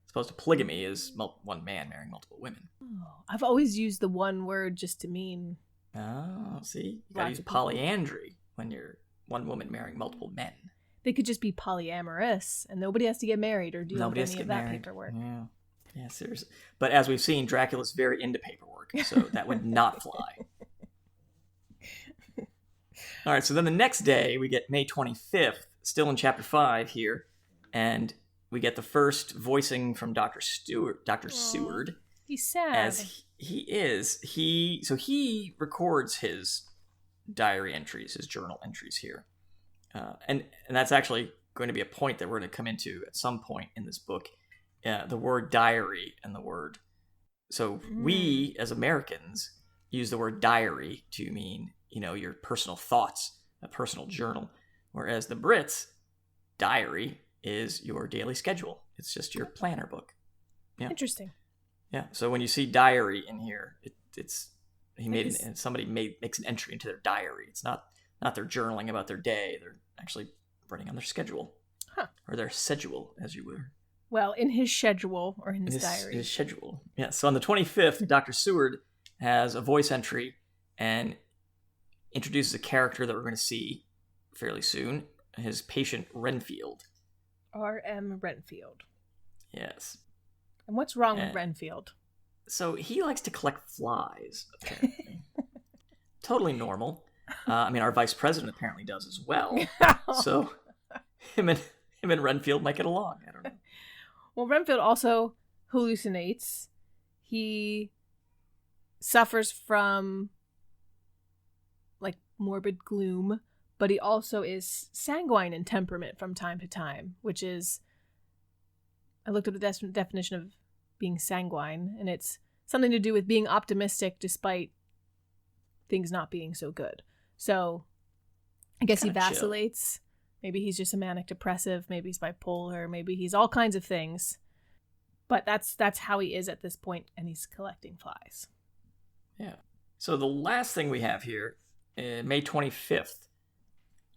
As opposed to polygamy is one man marrying multiple women. Oh, I've always used the one word just to mean... Oh, see? You gotta use polyandry when you're one woman marrying multiple men. They could just be polyamorous, and nobody has to get married or do any of that paperwork. Yeah, seriously. But as we've seen, Dracula's very into paperwork, so that would not fly. All right, so then the next day, we get May 25th, still in Chapter 5 here, and we get the first voicing from Dr. Seward. He's sad. As he is. He records his diary entries, his journal entries here. And that's actually going to be a point that we're going to come into at some point in this book. The word diary and the word. So we, as Americans, use the word diary to mean, your personal thoughts, a personal journal. Whereas the Brits, diary is your daily schedule. It's just your planner book. Yeah. Interesting. Yeah. So when you see diary in here, somebody makes an entry into their diary. It's not their journaling about their day. They're actually writing on their schedule. Or their schedule, as you would. Well, in his schedule or in his diary. His schedule. Yeah. So on the 25th, Dr. Seward has a voice entry and introduces a character that we're going to see fairly soon. His patient Renfield. R.M. Renfield. Yes. And what's wrong with Renfield? So he likes to collect flies, apparently. Totally normal. Our vice president apparently does as well. So him and Renfield might get along. I don't know. Well, Renfield also hallucinates. He suffers from morbid gloom, but he also is sanguine in temperament from time to time, which is, I looked at the definition of being sanguine, and it's something to do with being optimistic despite things not being so good. So I guess he vacillates. Chill. Maybe he's just a manic depressive. Maybe he's bipolar. Maybe he's all kinds of things. But that's how he is at this point, and he's collecting flies. Yeah. So the last thing we have here, May 25th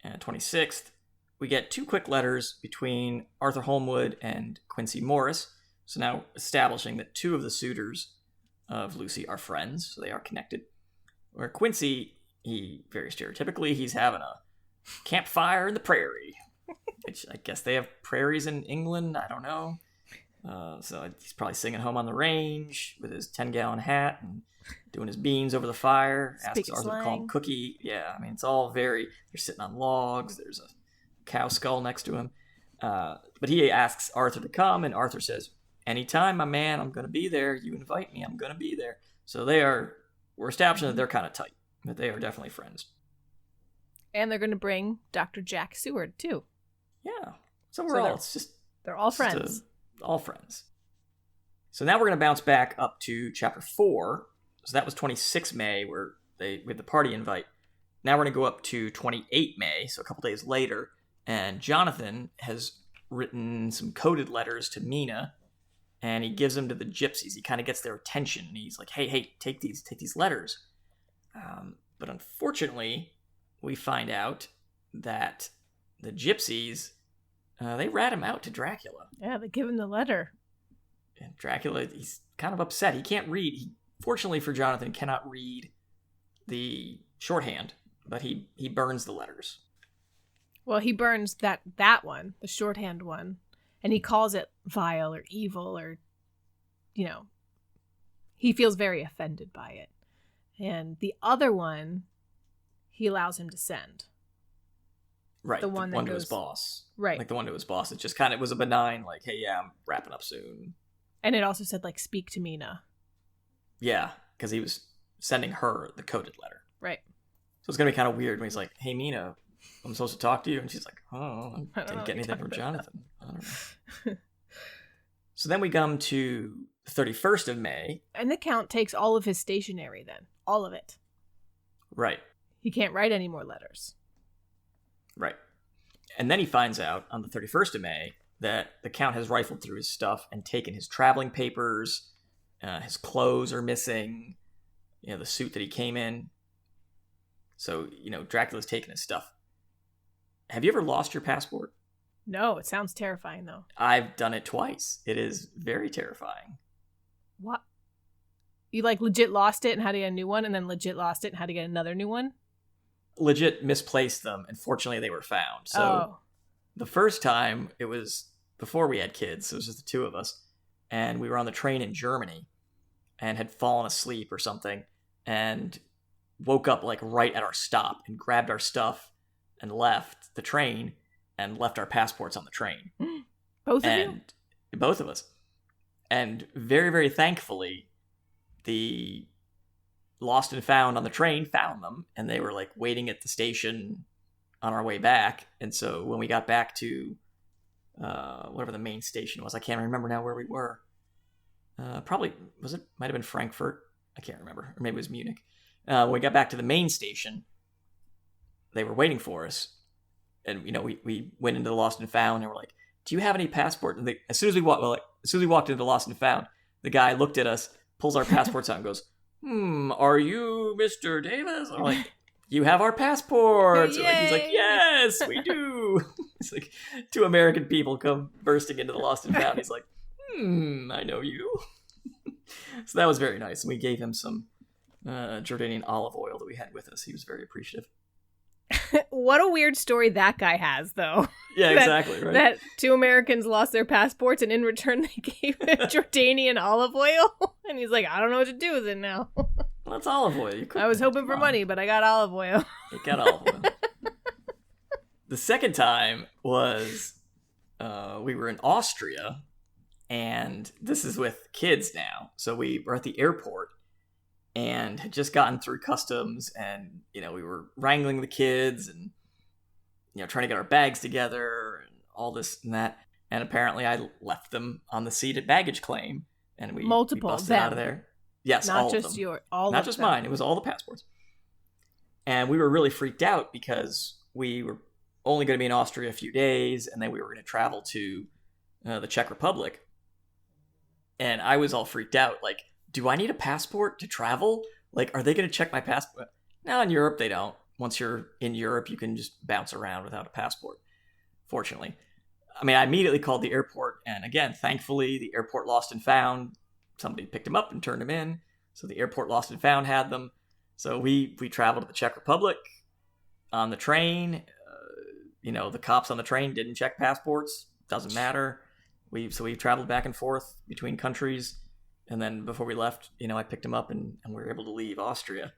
and 26th, we get 2 quick letters between Arthur Holmwood and Quincy Morris. So now establishing that 2 of the suitors of Lucy are friends, so they are connected. Where Quincy, he very stereotypically, he's having a campfire in the prairie. Which I guess they have prairies in England, I don't know. So he's probably singing Home on the Range with his 10-gallon hat and doing his beans over the fire. Asks Arthur to call him Cookie. Yeah, it's all they're sitting on logs. There's a cow skull next to him. But he asks Arthur to come, and Arthur says, anytime, my man, I'm going to be there. You invite me, I'm going to be there. So we're establishing that they're kind of tight, that they are definitely friends. And they're going to bring Dr. Jack Seward, too. Yeah. So they're all friends. All friends. So now we're going to bounce back up to Chapter 4. So that was 26 May, where we had the party invite. Now we're going to go up to 28 May, so a couple days later, and Jonathan has written some coded letters to Mina, and he gives them to the gypsies. He kind of gets their attention, and he's like, hey, take these letters. But unfortunately, we find out that the gypsies, they rat him out to Dracula. Yeah, they give him the letter. And Dracula, he's kind of upset. He can't read. He, fortunately for Jonathan, cannot read the shorthand, but he burns the letters. Well, he burns that one, the shorthand one, and he calls it vile or evil or, he feels very offended by it. And the other one, he allows him to send. Right, the one to his boss. Right. Like the one to his boss. It just kind of was a benign, like, hey, yeah, I'm wrapping up soon. And it also said, like, speak to Mina. Yeah, because he was sending her the coded letter. Right. So it's going to be kind of weird when he's like, hey, Mina, I'm supposed to talk to you. And she's like, oh, I didn't get anything from Jonathan. I don't know. So then we come to the 31st of May. And the Count takes all of his stationery then. All of it. Right. He can't write any more letters. Right. And then he finds out on the 31st of May that the Count has rifled through his stuff and taken his traveling papers. His clothes are missing. You know, the suit that he came in. So, you know, Dracula's taken his stuff. Have you ever lost your passport? No, it sounds terrifying, though. I've done it twice. It is very terrifying. What? You, like, legit lost it and had to get a new one, and then legit lost it and had to get another new one? Legit misplaced them, and fortunately they were found. So the first time, it was before we had kids, so it was just the two of us, and we were on the train in Germany and had fallen asleep or something, and woke up like right at our stop and grabbed our stuff and left the train and left our passports on the train. Both of you? Both of us. And very, very thankfully, the lost and found on the train found them, and they were like waiting at the station on our way back. And so when we got back to whatever the main station was, I can't remember now where we were. Probably might have been Frankfurt. I can't remember, or maybe it was Munich. When we got back to the main station, they were waiting for us, and you know we went into the lost and found, and we're like, "Do you have any passport?" And as soon as we walked into the lost and found, the guy looked at us, pulls our passports out, and goes, "Are you Mr. Davis?" I'm like, "You have our passports." Like, he's like, "Yes, we do." It's like two American people come bursting into the lost and found. He's like, "I know you." So that was very nice. We gave him some Jordanian olive oil that we had with us. He was very appreciative. What a weird story that guy has, though. Yeah, exactly. Right. That two Americans lost their passports, and in return they gave him Jordanian olive oil. And he's like, I don't know what to do with it now. Well, it's olive oil. I was hoping for money, but I got olive oil. You got olive oil. The second time was we were in Austria, and this is with kids now. So we were at the airport and had just gotten through customs, and you know we were wrangling the kids and you know trying to get our bags together and all this and that. And apparently I left them on the seat at baggage claim, and we busted out of there. Yes, not all just of them. not just mine. It was all the passports. And we were really freaked out because we were only going to be in Austria a few days, and then we were going to travel to the Czech Republic. And I was all freaked out, like, do I need a passport to travel? Like, are they going to check my passport? No, in Europe, they don't. Once you're in Europe, you can just bounce around without a passport, fortunately. I mean, I immediately called the airport, and again, thankfully, the airport lost and found. Somebody picked them up and turned them in. So the airport lost and found had them. So we traveled to the Czech Republic on the train. You know, the cops on the train didn't check passports. Doesn't matter. We traveled back and forth between countries. And then before we left, you know, I picked him up and we were able to leave Austria.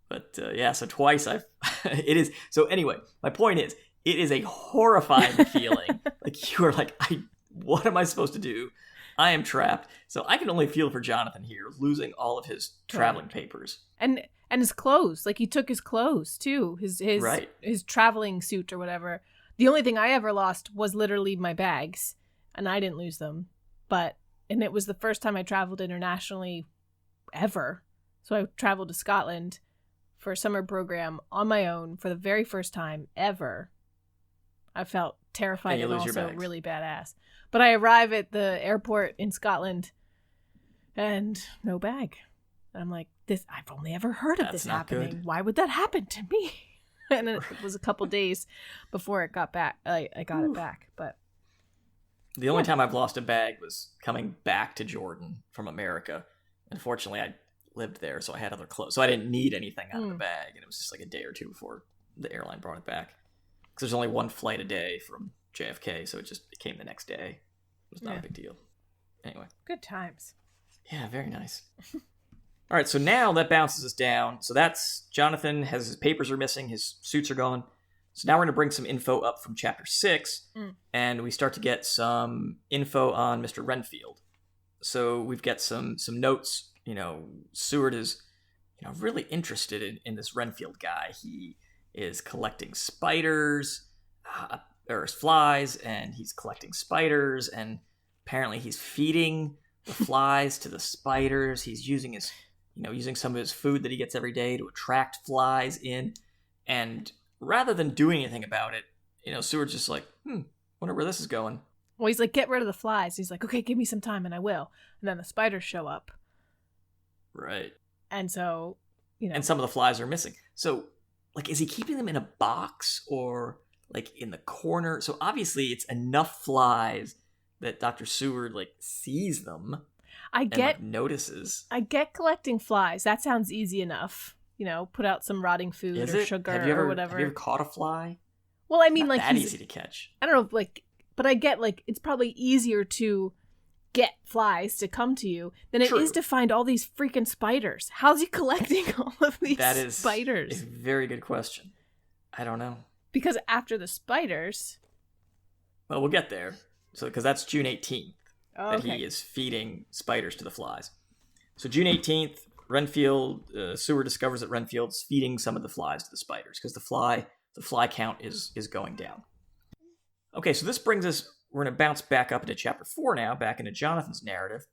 But yeah, so twice it is. So anyway, my point is, it is a horrifying feeling. Like you are like, what am I supposed to do? I am trapped. So I can only feel for Jonathan here, losing all of his traveling papers. And his clothes. Like he took his clothes too. His traveling suit or whatever. The only thing I ever lost was literally my bags. And I didn't lose them. And it was the first time I traveled internationally ever. So I traveled to Scotland for a summer program on my own for the very first time ever. I felt terrified and also really badass. But I arrive at the airport in Scotland and no bag. And I'm like, I've only ever heard of this happening. Good. Why would that happen to me? And it was a couple days before it got back. I got it back, but the only time I've lost a bag was coming back to Jordan from America. Unfortunately, I lived there, so I had other clothes. So I didn't need anything out of the bag, and it was just like a day or two before the airline brought it back. Because there's only one flight a day from JFK, so it came the next day. It was not a big deal. Anyway. Good times. Yeah, very nice. All right, so now that bounces us down. So that's Jonathan, his papers are missing, his suits are gone. So now we're going to bring some info up from Chapter 6, and we start to get some info on Mr. Renfield. So we've got some notes. Seward is really interested in this Renfield guy. He is collecting spiders, or flies, and he's collecting spiders, and apparently he's feeding the flies to the spiders. He's using using some of his food that he gets every day to attract flies in. And rather than doing anything about it, Seward's just like, wonder where this is going. Well, he's like, get rid of the flies. He's like, okay, give me some time and I will. And then the spiders show up. Right. And so, And some of the flies are missing. So, is he keeping them in a box or, in the corner? So, obviously, it's enough flies that Dr. Seward, sees them notices. I get collecting flies. That sounds easy enough. Put out some rotting food or sugar or whatever. Have you ever caught a fly? Well, I mean, Not that easy to catch. I don't know, but I get, it's probably easier to get flies to come to you than it is to find all these freaking spiders. How's he collecting all of these spiders? That is a very good question. I don't know. Because after the spiders... Well, we'll get there. So, because that's June 18th that he is feeding spiders to the flies. So June 18th, Seward discovers that Renfield's feeding some of the flies to the spiders because the fly count is going down. Okay, so this brings us, we're going to bounce back up into chapter 4 now, back into Jonathan's narrative,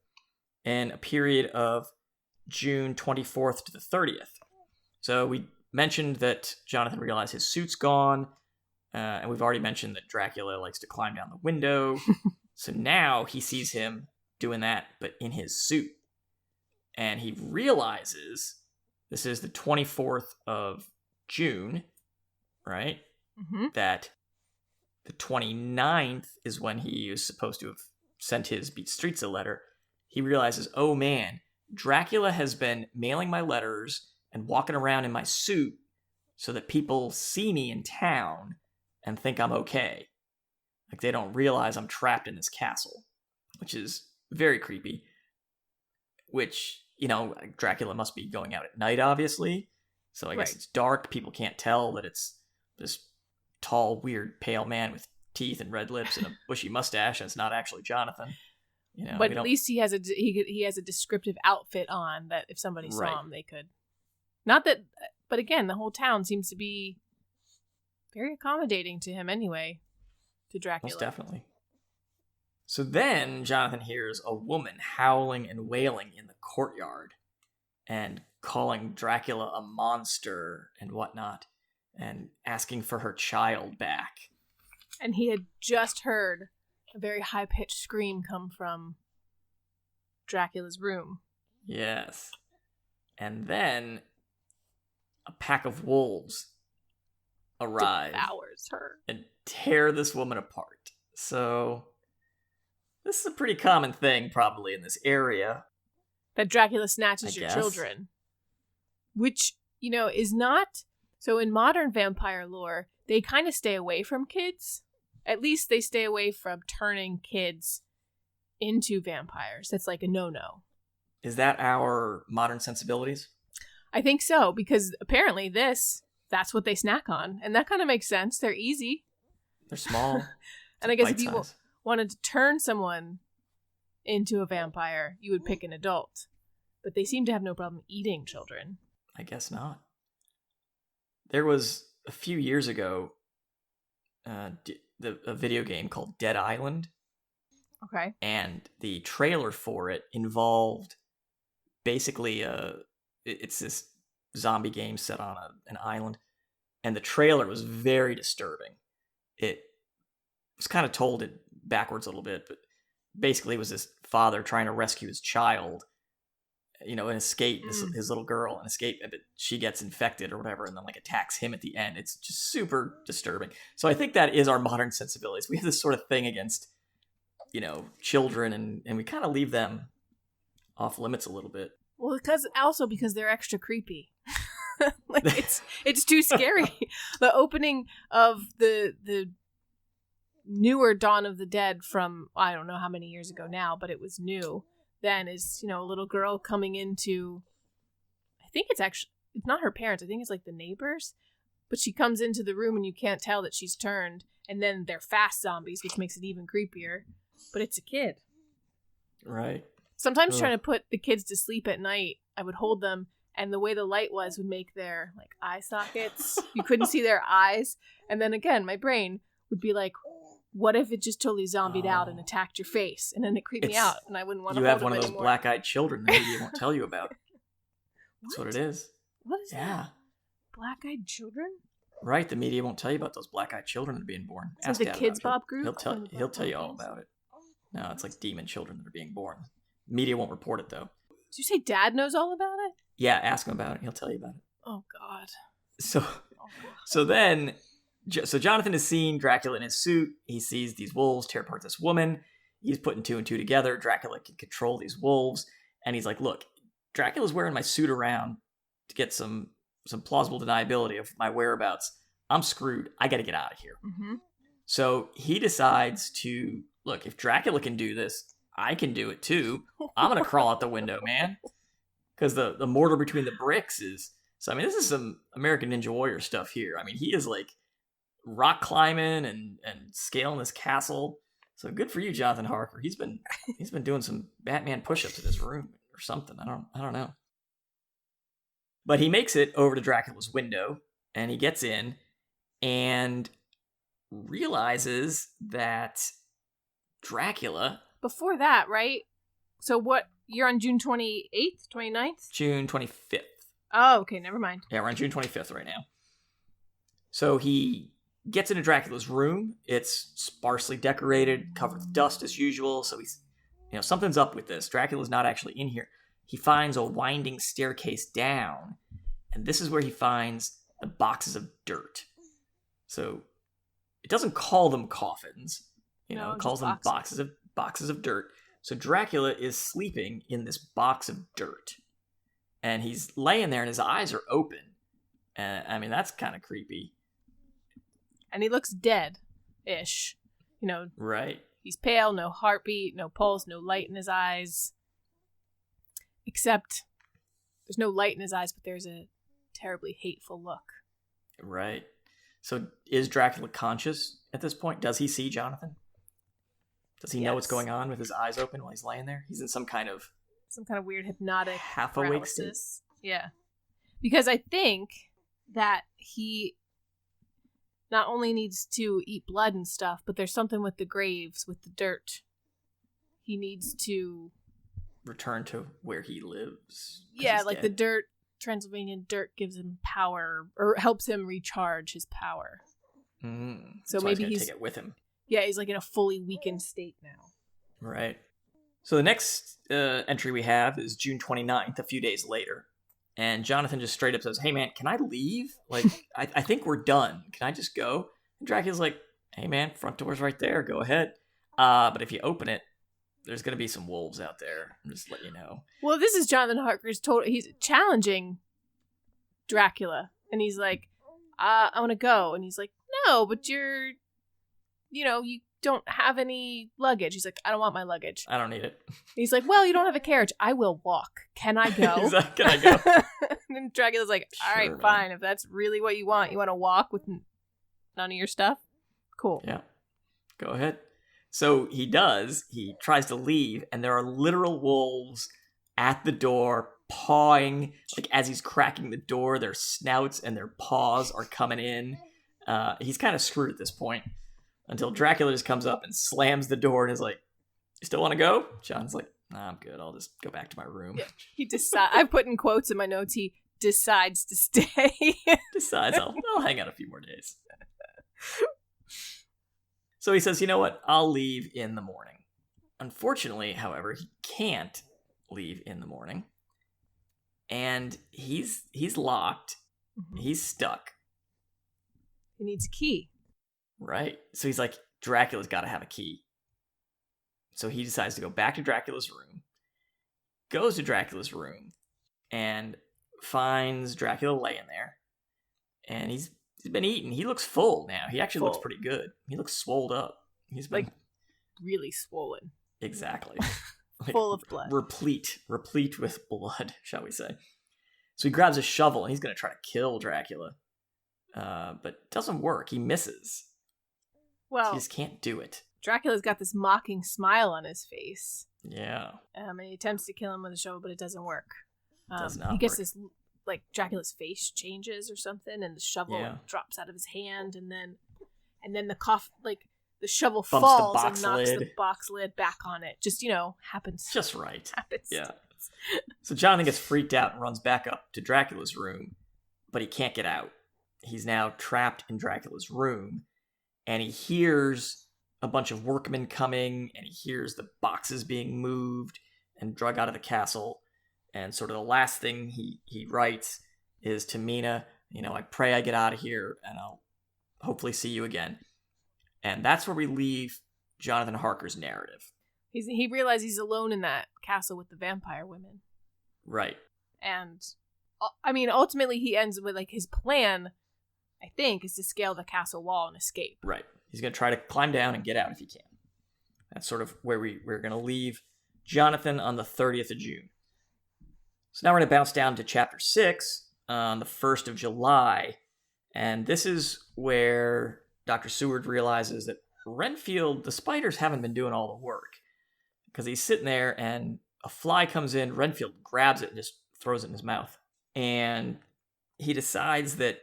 and a period of June 24th to the 30th. So we mentioned that Jonathan realized his suit's gone, and we've already mentioned that Dracula likes to climb down the window. So now he sees him doing that, but in his suit. And he realizes this is the 24th of June, right? Mm-hmm. That the 29th is when he was supposed to have sent his Beat Streets a letter. He realizes, oh man, Dracula has been mailing my letters and walking around in my suit so that people see me in town and think I'm okay. They don't realize I'm trapped in this castle, which is very creepy. Which, Dracula must be going out at night, obviously. So I guess it's dark. People can't tell that it's this tall, weird, pale man with teeth and red lips and a bushy mustache, and it's not actually Jonathan. But at least he has a descriptive outfit on that if somebody saw him, they could. Not that, but again, the whole town seems to be very accommodating to him anyway, to Dracula. Most definitely. So then Jonathan hears a woman howling and wailing in the courtyard and calling Dracula a monster and whatnot and asking for her child back. And he had just heard a very high-pitched scream come from Dracula's room. Yes. And then a pack of wolves arrive. Devours her. And tear this woman apart. So this is a pretty common thing probably in this area. That Dracula snatches your children. Which, is not... So in modern vampire lore, they kind of stay away from kids. At least they stay away from turning kids into vampires. That's a no-no. Is that our modern sensibilities? I think so, because apparently that's what they snack on. And that kind of makes sense. They're easy. They're small. And I guess if you wanted to turn someone into a vampire, you would pick an adult. But they seem to have no problem eating children. I guess not. There was, a few years ago, a video game called Dead Island. Okay. And the trailer for it involved basically it's this zombie game set on an island. And the trailer was very disturbing. It was kind of told it backwards a little bit, but basically it was this father trying to rescue his child, and escape his little girl and escape, but she gets infected or whatever and then attacks him at the end. It's just super disturbing. So I think that is our modern sensibilities. We have this sort of thing against, children and we kind of leave them off limits a little bit. Well, because they're extra creepy. It's too scary. The opening of the newer Dawn of the Dead from, I don't know how many years ago now, but it was new then, is, a little girl coming into, I think it's not her parents, I think it's the neighbors, but she comes into the room and you can't tell that she's turned, and then they're fast zombies, which makes it even creepier, but it's a kid. Right. Sometimes Ugh. trying to put the kids to sleep at night, I would hold them, and the way the light was would make their like eye sockets. You couldn't see their eyes. And then again, my brain would be like, what if it just totally zombied out and attacked your face? And then it creeped me out, and I wouldn't want to hold them anymore. You have one of those black-eyed children the media won't tell you about. That's what it is. What is that? Black-eyed children? Right, the media won't tell you about those black-eyed children that are being born. Ask the Kids Bop group? He'll tell you all about it. No, it's like demon children that are being born. Media won't report it, though. Did you say Dad knows all about it? Yeah, ask him about it. He'll tell you about it. Oh, God. So Jonathan has seen Dracula in his suit. He sees these wolves tear apart this woman. He's putting two and two together. Dracula can control these wolves. And he's like, look, Dracula's wearing my suit around to get some plausible deniability of my whereabouts. I'm screwed. I got to get out of here. Mm-hmm. So he decides to, look, if Dracula can do this, I can do it too. I'm going to crawl out the window, man. Because the mortar between the bricks is... So, I mean, this is some American Ninja Warrior stuff here. I mean, he is like rock climbing and scaling this castle. So good for you, Jonathan Harker. He's been doing some Batman push-ups in his room or something. I don't know. But he makes it over to Dracula's window, and he gets in and realizes that Dracula... Before that, right? So what, you're on June 28th, 29th? June 25th. Oh, okay, never mind. Yeah, we're on June 25th right now. So he gets into Dracula's room. It's sparsely decorated, covered with dust as usual. So he's, something's up with this. Dracula's not actually in here. He finds a winding staircase down, and this is where he finds the boxes of dirt. So it doesn't call them coffins, it calls them boxes of dirt. So Dracula is sleeping in this box of dirt, and he's laying there, and his eyes are open. I mean, that's kind of creepy. And he looks dead-ish. Right. He's pale, no heartbeat, no pulse, no light in his eyes. Except there's no light in his eyes, but there's a terribly hateful look. Right. So is Dracula conscious at this point? Does he see Jonathan? Does he know what's going on with his eyes open while he's laying there? He's in some kind of weird hypnotic half-awake state. Yeah. Because I think that he not only needs to eat blood and stuff, but there's something with the graves, with the dirt. He needs to return to where he lives. Yeah, like dead. The dirt, Transylvanian dirt gives him power, or helps him recharge his power. So maybe he's take it with him. Yeah, he's like in a fully weakened state now. Right. So the next entry we have is June 29th, a few days later. And Jonathan just straight up says, hey man, can I leave? Like, I think we're done. Can I just go? And Dracula's like, hey man, front door's right there. Go ahead. But if you open it, there's going to be some wolves out there. I'm just letting you know. Well, this is Jonathan Harker's he's challenging Dracula. And he's like, I want to go. And he's like, no, but you don't have any luggage. He's like, I don't want my luggage. I don't need it. He's like, well, you don't have a carriage. I will walk. Can I go? He's like, can I go? And Dracula's like, all right, man. Fine. If that's really what you want to walk with none of your stuff? Cool. Yeah. Go ahead. So he does. He tries to leave, and there are literal wolves at the door, pawing. Like, as he's cracking the door, their snouts and their paws are coming in. He's kind of screwed at this point. Until Dracula just comes up and slams the door and is like, you still want to go? John's like, nah, I'm good. I'll just go back to my room. Yeah. I put in quotes in my notes, he decides to stay. Decides I'll hang out a few more days. So he says, you know what? I'll leave in the morning. Unfortunately, however, he can't leave in the morning. And he's locked. Mm-hmm. He's stuck. He needs a key. Right. So he's like, Dracula's got to have a key. So he decides to go back to Dracula's room, goes to Dracula's room, and finds Dracula laying there. And he's been eating. He looks full now. He actually looks pretty good. He looks swolled up. He's been like really swollen. Exactly. Like, full of blood. Replete with blood, shall we say. So he grabs a shovel and he's going to try to kill Dracula. But it doesn't work. He misses. Well, he just can't do it. Dracula's got this mocking smile on his face. Yeah. And he attempts to kill him with a shovel, but it doesn't work. Does not he gets work. this, like, Dracula's face changes or something, and the shovel drops out of his hand, and then the shovel Bumps the falls box and knocks lid. the box lid back on it. Just, happens. Just right. Happens. Yeah. So Jonathan gets freaked out and runs back up to Dracula's room, but he can't get out. He's now trapped in Dracula's room, and he hears a bunch of workmen coming, and he hears the boxes being moved and drug out of the castle. And sort of the last thing he writes is to Mina, I pray I get out of here, and I'll hopefully see you again. And that's where we leave Jonathan Harker's narrative. He realizes he's alone in that castle with the vampire women. Right. And, ultimately he ends with, like, his plan, I think, is to scale the castle wall and escape. Right. He's going to try to climb down and get out if he can. That's sort of where we're going to leave Jonathan on the 30th of June. So now we're going to bounce down to chapter 6 on the 1st of July. And this is where Dr. Seward realizes that Renfield, the spiders haven't been doing all the work. Because he's sitting there and a fly comes in, Renfield grabs it and just throws it in his mouth. And he decides that,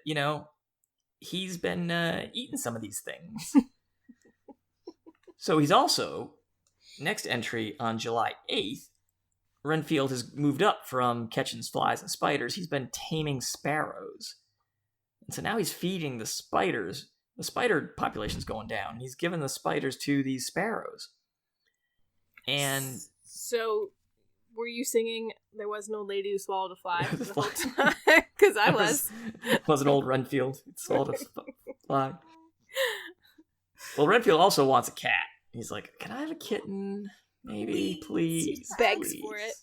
he's been eating some of these things. So he's also, next entry on July 8th, Renfield has moved up from catching flies and spiders. He's been taming sparrows. And so now he's feeding the spiders. The spider population's going down. He's giving the spiders to these sparrows. And so, were you singing "There Was No Lady Who Swallowed a Fly" the whole time? Because I was. Was an old Renfield who swallowed a fly. Well, Renfield also wants a cat. He's like, "Can I have a kitten? Maybe, please." He begs please. for it.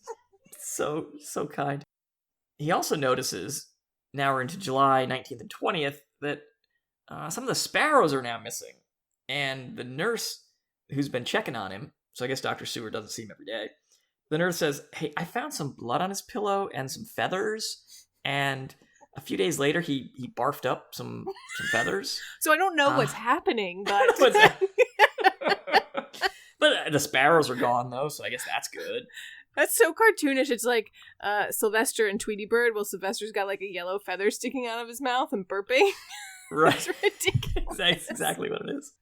So kind. He also notices, now we're into July 19th and 20th, that some of the sparrows are now missing. And the nurse who's been checking on him, so I guess Dr. Seward doesn't see him every day, the nurse says, "Hey, I found some blood on his pillow and some feathers." And a few days later, he barfed up some feathers. So I don't know what's happening, but... But the sparrows are gone, though, so I guess that's good. That's so cartoonish. It's like Sylvester and Tweety Bird. Well, Sylvester's got like a yellow feather sticking out of his mouth and burping. Right. It's ridiculous. That's exactly what it is.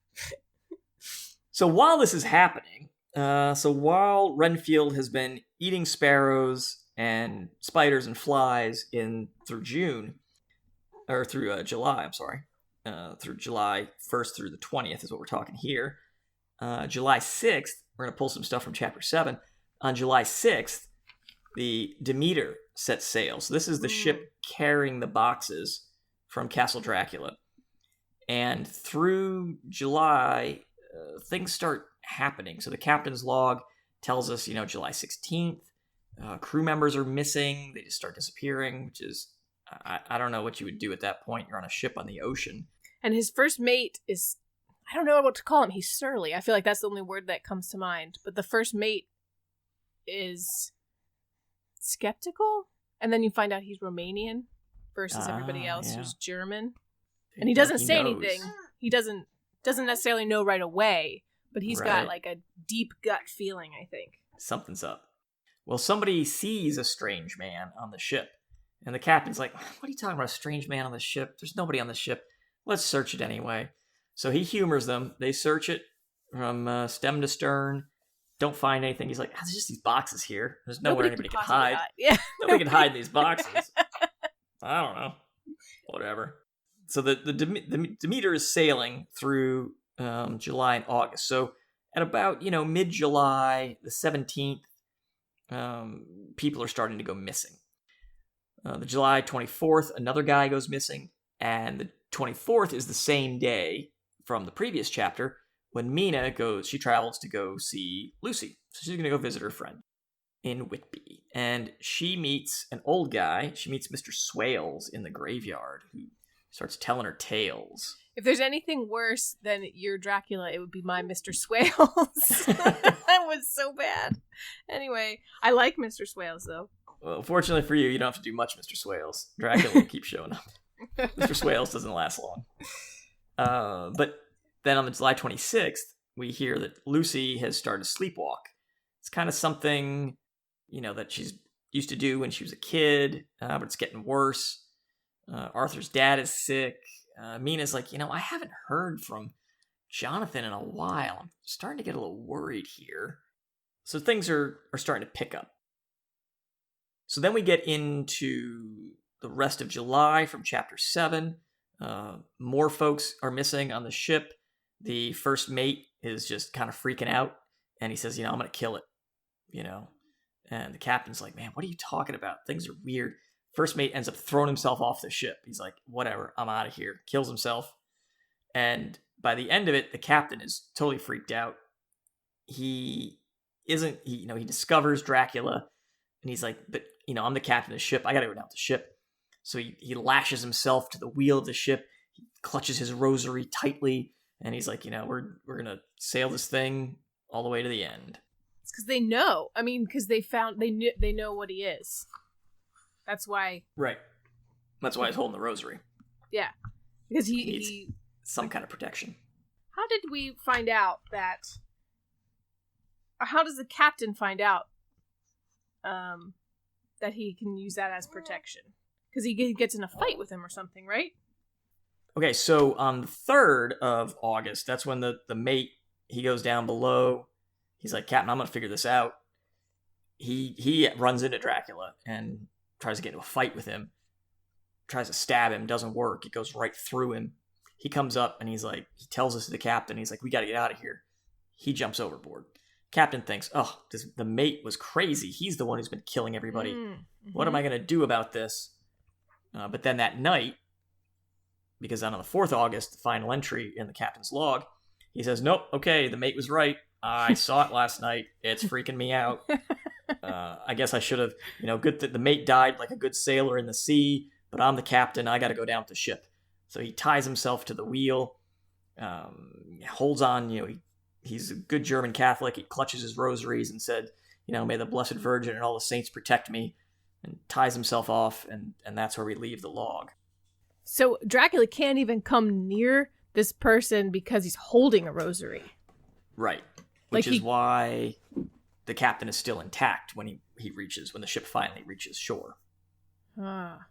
So while this is happening, while Renfield has been eating sparrows and spiders and flies through July, through July 1st through the 20th is what we're talking here. July 6th, we're going to pull some stuff from chapter 7. On July 6th, the Demeter sets sail. So this is the ship carrying the boxes from Castle Dracula. And through July, things start happening. So the captain's log tells us, July 16th, crew members are missing. They just start disappearing, which is, I don't know what you would do at that point. You're on a ship on the ocean. And his first mate is, I don't know what to call him. He's surly. I feel like that's the only word that comes to mind. But the first mate is skeptical. And then you find out he's Romanian versus everybody else who's German. And he doesn't say anything. He doesn't necessarily know right away, but he's got like a deep gut feeling, I think. Something's up. Well, somebody sees a strange man on the ship. And the captain's like, "What are you talking about, a strange man on the ship? There's nobody on the ship. Let's search it anyway." So he humors them. They search it from stem to stern. Don't find anything. He's like, "There's just these boxes here. There's nowhere anybody can hide. Yeah. Nobody can hide in these boxes." I don't know. Whatever. So the Demeter is sailing through July and August. So at about, mid-July, the 17th, people are starting to go missing. The July 24th, another guy goes missing. And the 24th is the same day from the previous chapter when Mina she travels to go see Lucy. So she's going to go visit her friend in Whitby. And she meets an old guy. She meets Mr. Swales in the graveyard, who starts telling her tales. If there's anything worse than your Dracula, it would be my Mr. Swales. That was so bad. Anyway, I like Mr. Swales, though. Well, fortunately for you, you don't have to do much Mr. Swales. Dracula will keep showing up. Mr. Swales doesn't last long. But then on the July 26th, we hear that Lucy has started to sleepwalk. It's kind of something, that she's used to do when she was a kid, but it's getting worse. Arthur's dad is sick. Mina's like, I haven't heard from Jonathan in a while. I'm starting to get a little worried here. So things are starting to pick up. So then we get into the rest of July from chapter 7. More folks are missing on the ship. The first mate is just kind of freaking out. And he says, I'm going to kill it. And the captain's like, man, what are you talking about? Things are weird. First mate ends up throwing himself off the ship. He's like, whatever, I'm out of here. Kills himself. And by the end of it, the captain is totally freaked out. He discovers Dracula. And he's like, but, I'm the captain of the ship. I got to go down to the ship. So he lashes himself to the wheel of the ship. He clutches his rosary tightly. And he's like, we're going to sail this thing all the way to the end. It's because they know. I mean, because they know what he is. That's why. Right. That's why he's holding the rosary. Yeah. Because he needs some kind of protection. How did we find out that... Or how does the captain find out that he can use that as protection? Because he gets in a fight with him or something, right? Okay, so on the 3rd of August, that's when the mate, he goes down below. He's like, Captain, I'm going to figure this out. He runs into Dracula and tries to get into a fight with him. Tries to stab him, doesn't work. It goes right through him. He comes up and he tells us to the captain, he's like, we got to get out of here. He jumps overboard. Captain thinks, the mate was crazy. He's the one who's been killing everybody. Mm-hmm. What am I going to do about this? But then that night, because on the 4th of August, the final entry in the captain's log, he says, nope, okay, the mate was right. I saw it last night. It's freaking me out. I guess I should have, good that the mate died like a good sailor in the sea, but I'm the captain. I got to go down with the ship. So he ties himself to the wheel, holds on, he's a good German Catholic. He clutches his rosaries and said, may the Blessed Virgin and all the saints protect me, and ties himself off, and that's where we leave the log. So Dracula can't even come near this person because he's holding a rosary. Right. Which is why the captain is still intact when when the ship finally reaches shore. Ah.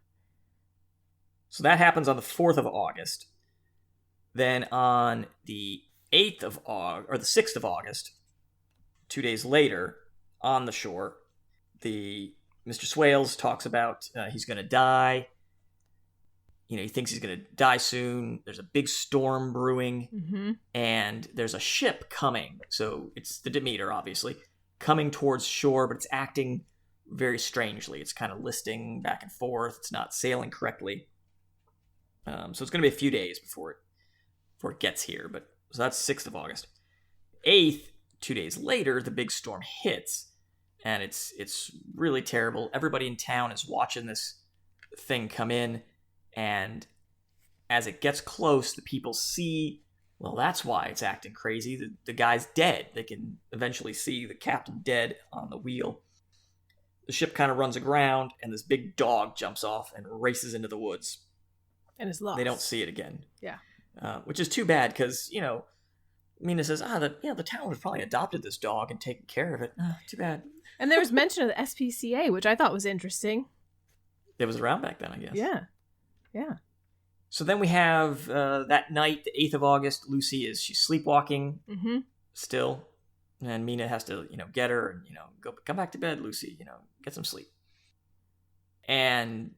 So that happens on the 4th of August. Then on the 8th of August, or the 6th of August, 2 days later, on the shore, Mr. Swales talks about he's going to die. He thinks he's going to die soon. There's a big storm brewing, mm-hmm. and there's a ship coming. So it's the Demeter, obviously, coming towards shore, but it's acting very strangely. It's kind of listing back and forth. It's not sailing correctly. So it's going to be a few days before it gets here. So that's 6th of August. 8th, 2 days later, the big storm hits, and it's really terrible. Everybody in town is watching this thing come in. And as it gets close, the people see, well, that's why it's acting crazy. The guy's dead. They can eventually see the captain dead on the wheel. The ship kind of runs aground, and this big dog jumps off and races into the woods. And is lost. They don't see it again. Yeah. Which is too bad, because, Mina says, the town would have probably adopted this dog and taken care of it. Too bad. And there was mention of the SPCA, which I thought was interesting. It was around back then, I guess. Yeah. Yeah. So then we have that night, the 8th of August, she's sleepwalking mm-hmm. still. And Mina has to, get her and, come back to bed, Lucy, get some sleep. And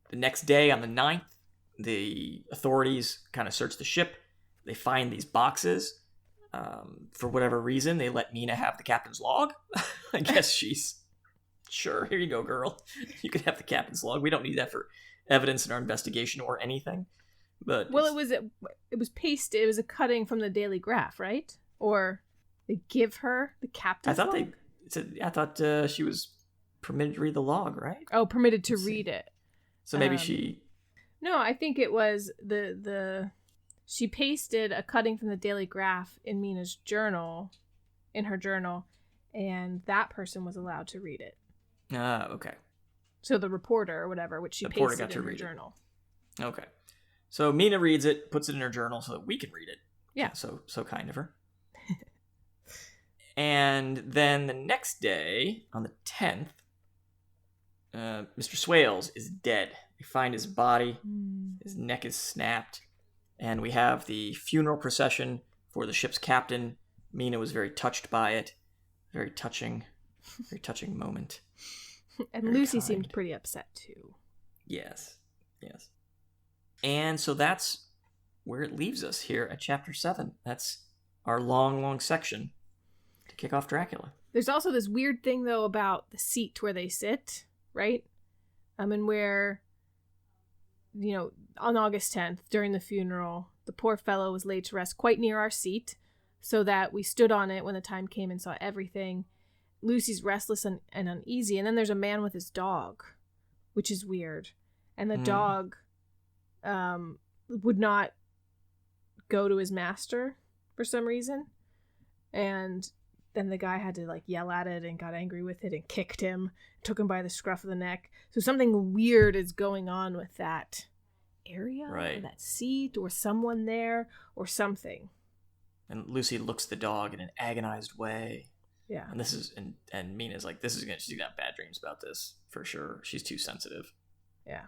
the next day on the 9th, the authorities kind of search the ship. They find these boxes. For whatever reason, they let Mina have the captain's log. I guess she's, sure, here you go, girl. You can have the captain's log. We don't need that for evidence in our investigation or anything. But well, it was pasted. It was a cutting from the Daily Graph, right? Or they give her the captain's log? I thought she was permitted to read the log, right? Oh, permitted to read it. So maybe she... No, I think it was she pasted a cutting from the Daily Graph in Mina's journal, in her journal, and that person was allowed to read it. Okay. So the reporter or whatever, which she pasted in her journal. Okay. So Mina reads it, puts it in her journal so that we can read it. Yeah. So kind of her. And then the next day, on the 10th, Mr. Swales is dead. They find his body. His neck is snapped. And we have the funeral procession for the ship's captain. Mina was very touched by it. Very touching moment. And Very Lucy kind. seemed pretty upset too. Yes. And so that's where it leaves us here at Chapter 7. That's our long section to kick off Dracula. There's also this weird thing, though, about the seat where they sit, right? And where, on August 10th, during the funeral, the poor fellow was laid to rest quite near our seat, so that we stood on it when the time came and saw everything. Lucy's restless and uneasy, and then there's a man with his dog, which is weird. And the dog would not go to his master for some reason. And then the guy had to yell at it and got angry with it and kicked him, took him by the scruff of the neck. So something weird is going on with that area, right, or that seat, or someone there, or something. And Lucy looks at the dog in an agonized way. Yeah. And this is and Mina's like, she's gonna have bad dreams about this for sure. She's too sensitive. Yeah.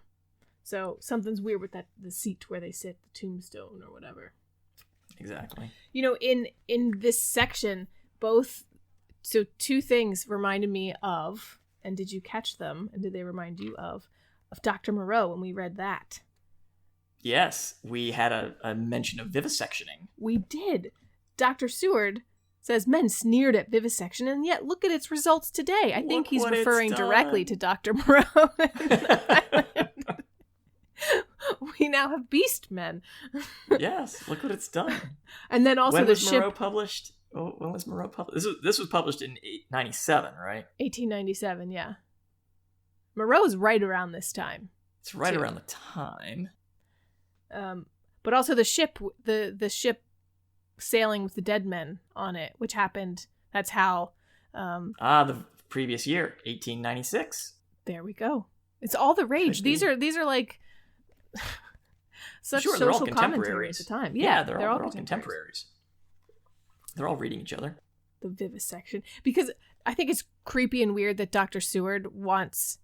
So something's weird with the seat where they sit, the tombstone or whatever. Exactly. In this section, two things reminded me of, and did you catch them? And did they remind you of Dr. Moreau when we read that? Yes, we had a mention of vivisectioning. We did. Dr. Seward says men sneered at vivisection, and yet look at its results today. I think he's referring directly to Dr. Moreau. We now have beast men. Yes, look what it's done. And then also Moreau published? Oh, when was Moreau published? This was published in 1897, right? 1897, yeah. Moreau's right around this time. It's right around the time. But also the ship sailing with the dead men on it, which happened. That's how. The previous year, 1896. There we go. It's all the rage. These are like such social commentary at the time. Yeah, they're all contemporaries. They're all reading each other. The vivisection, because I think it's creepy and weird that Dr. Seward wants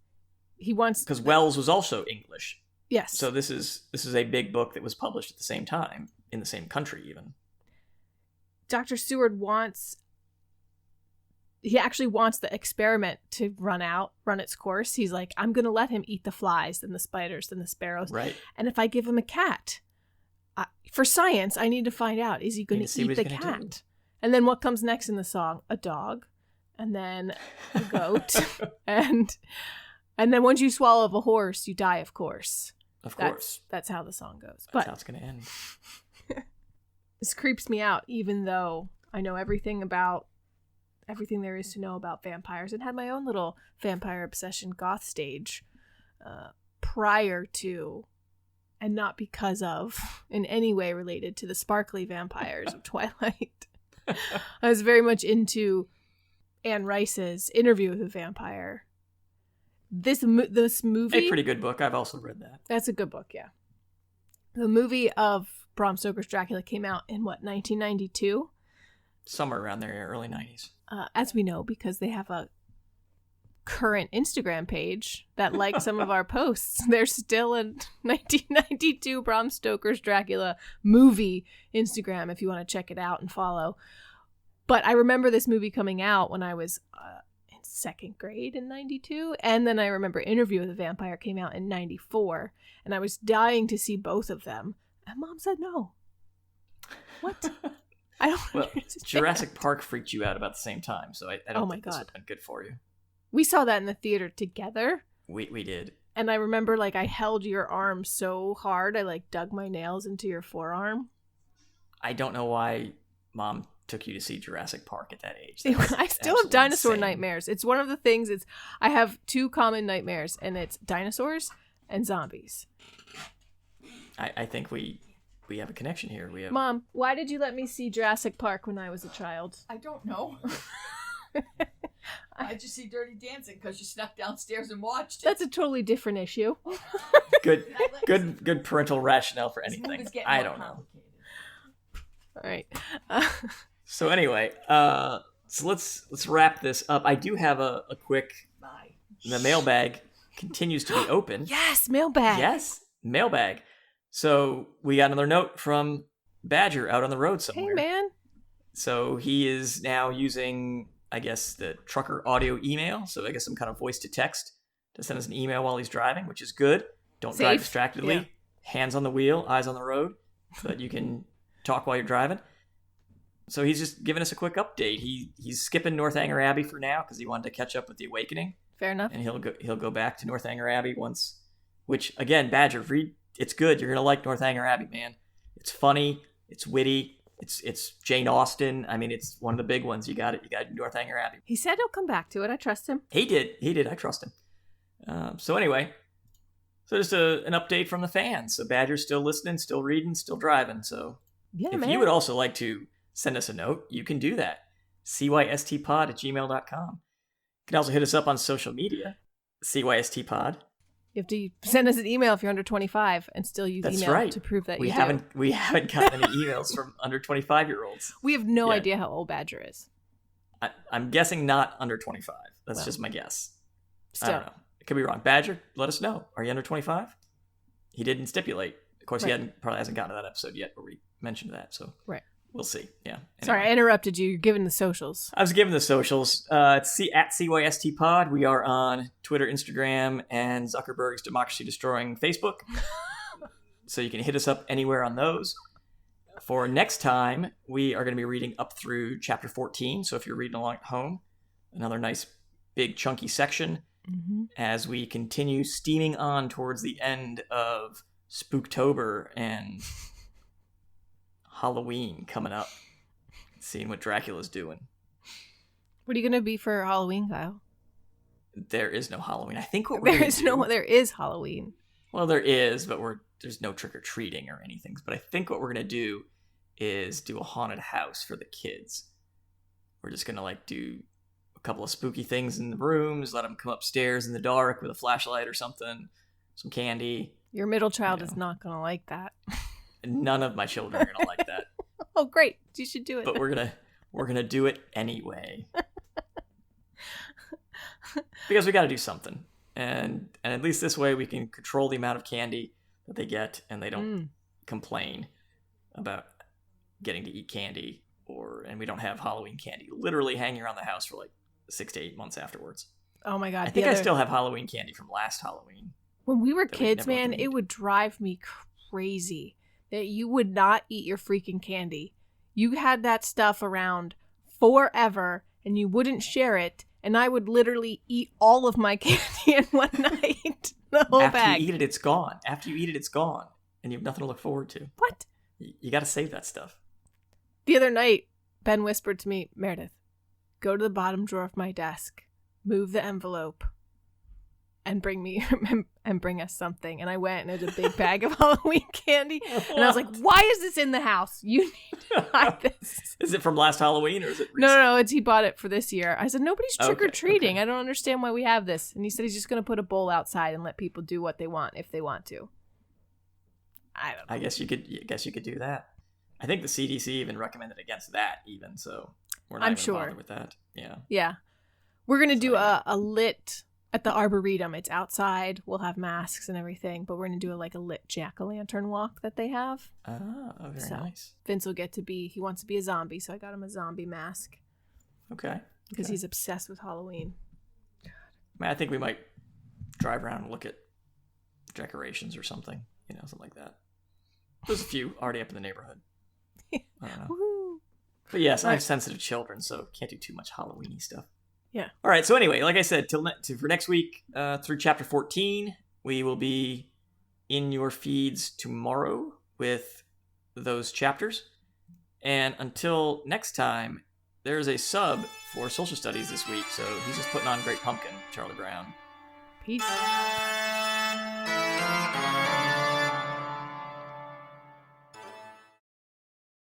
because Wells was also English. Yes. So this is a big book that was published at the same time in the same country even. Dr. Seward actually wants the experiment to run its course. He's like, I'm going to let him eat the flies and the spiders and the sparrows. Right. And if I give him a cat, for science, I need to find out, is he going to eat the cat? And then what comes next in the song? A dog, and then a goat, and then once you swallow a horse, you die, of course. Of course. That's how the song goes. That's how it's going to end. This creeps me out, even though I know everything there is to know about vampires, and had my own little vampire obsession goth stage prior to, and not because of, in any way related to the sparkly vampires of Twilight. I was very much into Anne Rice's Interview with a Vampire. This movie... A pretty good book. I've also read that. That's a good book, yeah. The movie of Bram Stoker's Dracula came out in, 1992? Somewhere around there, early 90s. As we know, because they have a current Instagram page that likes some of our posts. There's still a 1992 Bram Stoker's Dracula movie Instagram if you want to check it out and follow. But I remember this movie coming out when I was in second grade in 92. And then I remember Interview with a Vampire came out in 94. And I was dying to see both of them. And Mom said no. What? I don't understand. Jurassic Park freaked you out about the same time, so I don't think this would have been good for you. We saw that in the theater together. We did. And I remember, I held your arm so hard, I, dug my nails into your forearm. I don't know why Mom took you to see Jurassic Park at that age. I still have dinosaur nightmares. It's one of the things, I have two common nightmares, and it's dinosaurs and zombies. I think we have a connection here. Mom, why did you let me see Jurassic Park when I was a child? I don't know. I just see Dirty Dancing because you snuck downstairs and watched it. That's a totally different issue. Good parental rationale for anything. I don't know. All right. So anyway, So let's wrap this up. I do have a quick. The mailbag continues to be open. Yes, mailbag. Yes, mailbag. So we got another note from Badger out on the road somewhere. Hey, man. So he is now using, I guess, the trucker audio email. So I guess some kind of voice to text to send us an email while he's driving, which is good. Don't drive distractedly. Yeah. Hands on the wheel, eyes on the road, so that you can talk while you're driving. So he's just giving us a quick update. He's skipping Northanger Abbey for now because he wanted to catch up with The Awakening. Fair enough. And he'll go back to Northanger Abbey once. Which again, Badger, read. It's good. You're gonna like Northanger Abbey, man. It's funny. It's witty. It's Jane Austen. I mean, it's one of the big ones. You got it. You got Northanger Abbey. He said he'll come back to it. I trust him. He did. I trust him. So anyway, so just an update from the fans. So Badger's still listening, still reading, still driving. So if you would also like to send us a note, you can do that. cystpod@gmail.com. You can also hit us up on social media, cystpod. You have to send us an email if you're under 25 and still use email to prove that we haven't gotten any emails from under 25-year-olds. We have no idea how old Badger is. I'm guessing not under 25. That's just my guess. Still. I don't know. It could be wrong. Badger, let us know. Are you under 25? He didn't stipulate. Of course, he probably hasn't gotten to that episode yet where we mentioned that. So we'll see. Yeah. Anyway. Sorry, I interrupted you. You're giving the socials. I was giving the socials. It's at CYSTPod. We are on Twitter, Instagram, and Zuckerberg's democracy-destroying Facebook. So you can hit us up anywhere on those. For next time, we are going to be reading up through chapter 14. So if you're reading along at home, another nice, big, chunky section as we continue steaming on towards the end of Spooktober and Halloween coming up. Seeing what Dracula's doing. What are you going to be for Halloween, Kyle? There is no Halloween. I think what there is Halloween. Well, there is, but there's no trick-or-treating or anything. But I think what we're going to do is do a haunted house for the kids. We're just going to do a couple of spooky things in the rooms, let them come upstairs in the dark with a flashlight or something, some candy. Your middle child is not going to like that. None of my children are going to like that. Oh, great. You should do it. But we're gonna do it anyway. Because we got to do something. And at least this way we can control the amount of candy that they get and they don't complain about getting to eat candy and we don't have Halloween candy literally hanging around the house for 6 to 8 months afterwards. Oh my God. I think I still have Halloween candy from last Halloween. When we were kids, man, it would drive me crazy that you would not eat your freaking candy. You had that stuff around forever and you wouldn't share it. And I would literally eat all of my candy in one night. The whole bag. After you eat it, it's gone. After you eat it, it's gone. And you have nothing to look forward to. What? You got to save that stuff. The other night, Ben whispered to me, Meredith, go to the bottom drawer of my desk, move the envelope, and bring us something. And I went and it was a big bag of Halloween candy. And I was like, why is this in the house? You need to hide this. Is it from last Halloween or is it recent? No, he bought it for this year. I said, nobody's trick-or-treating. Okay. I don't understand why we have this. And he said he's just going to put a bowl outside and let people do what they want if they want to. I don't know. I guess you could do that. I think the CDC even recommended against that even, so we're not even bothered with that. Yeah. Yeah. We're going to do a lit at the Arboretum. It's outside. We'll have masks and everything, but we're going to do a lit jack-o'-lantern walk that they have. Oh, very nice. Vince will he wants to be a zombie, so I got him a zombie mask. Okay. Because he's obsessed with Halloween. I think we might drive around and look at decorations or something, something like that. There's a few already up in the neighborhood. I don't know. Woo-hoo. But yes, I have sensitive children, so can't do too much Halloween-y stuff. Yeah. All right. So anyway, like I said, for next week, through chapter 14, we will be in your feeds tomorrow with those chapters. And until next time, there's a sub for social studies this week. So he's just putting on Great Pumpkin, Charlie Brown. Peace.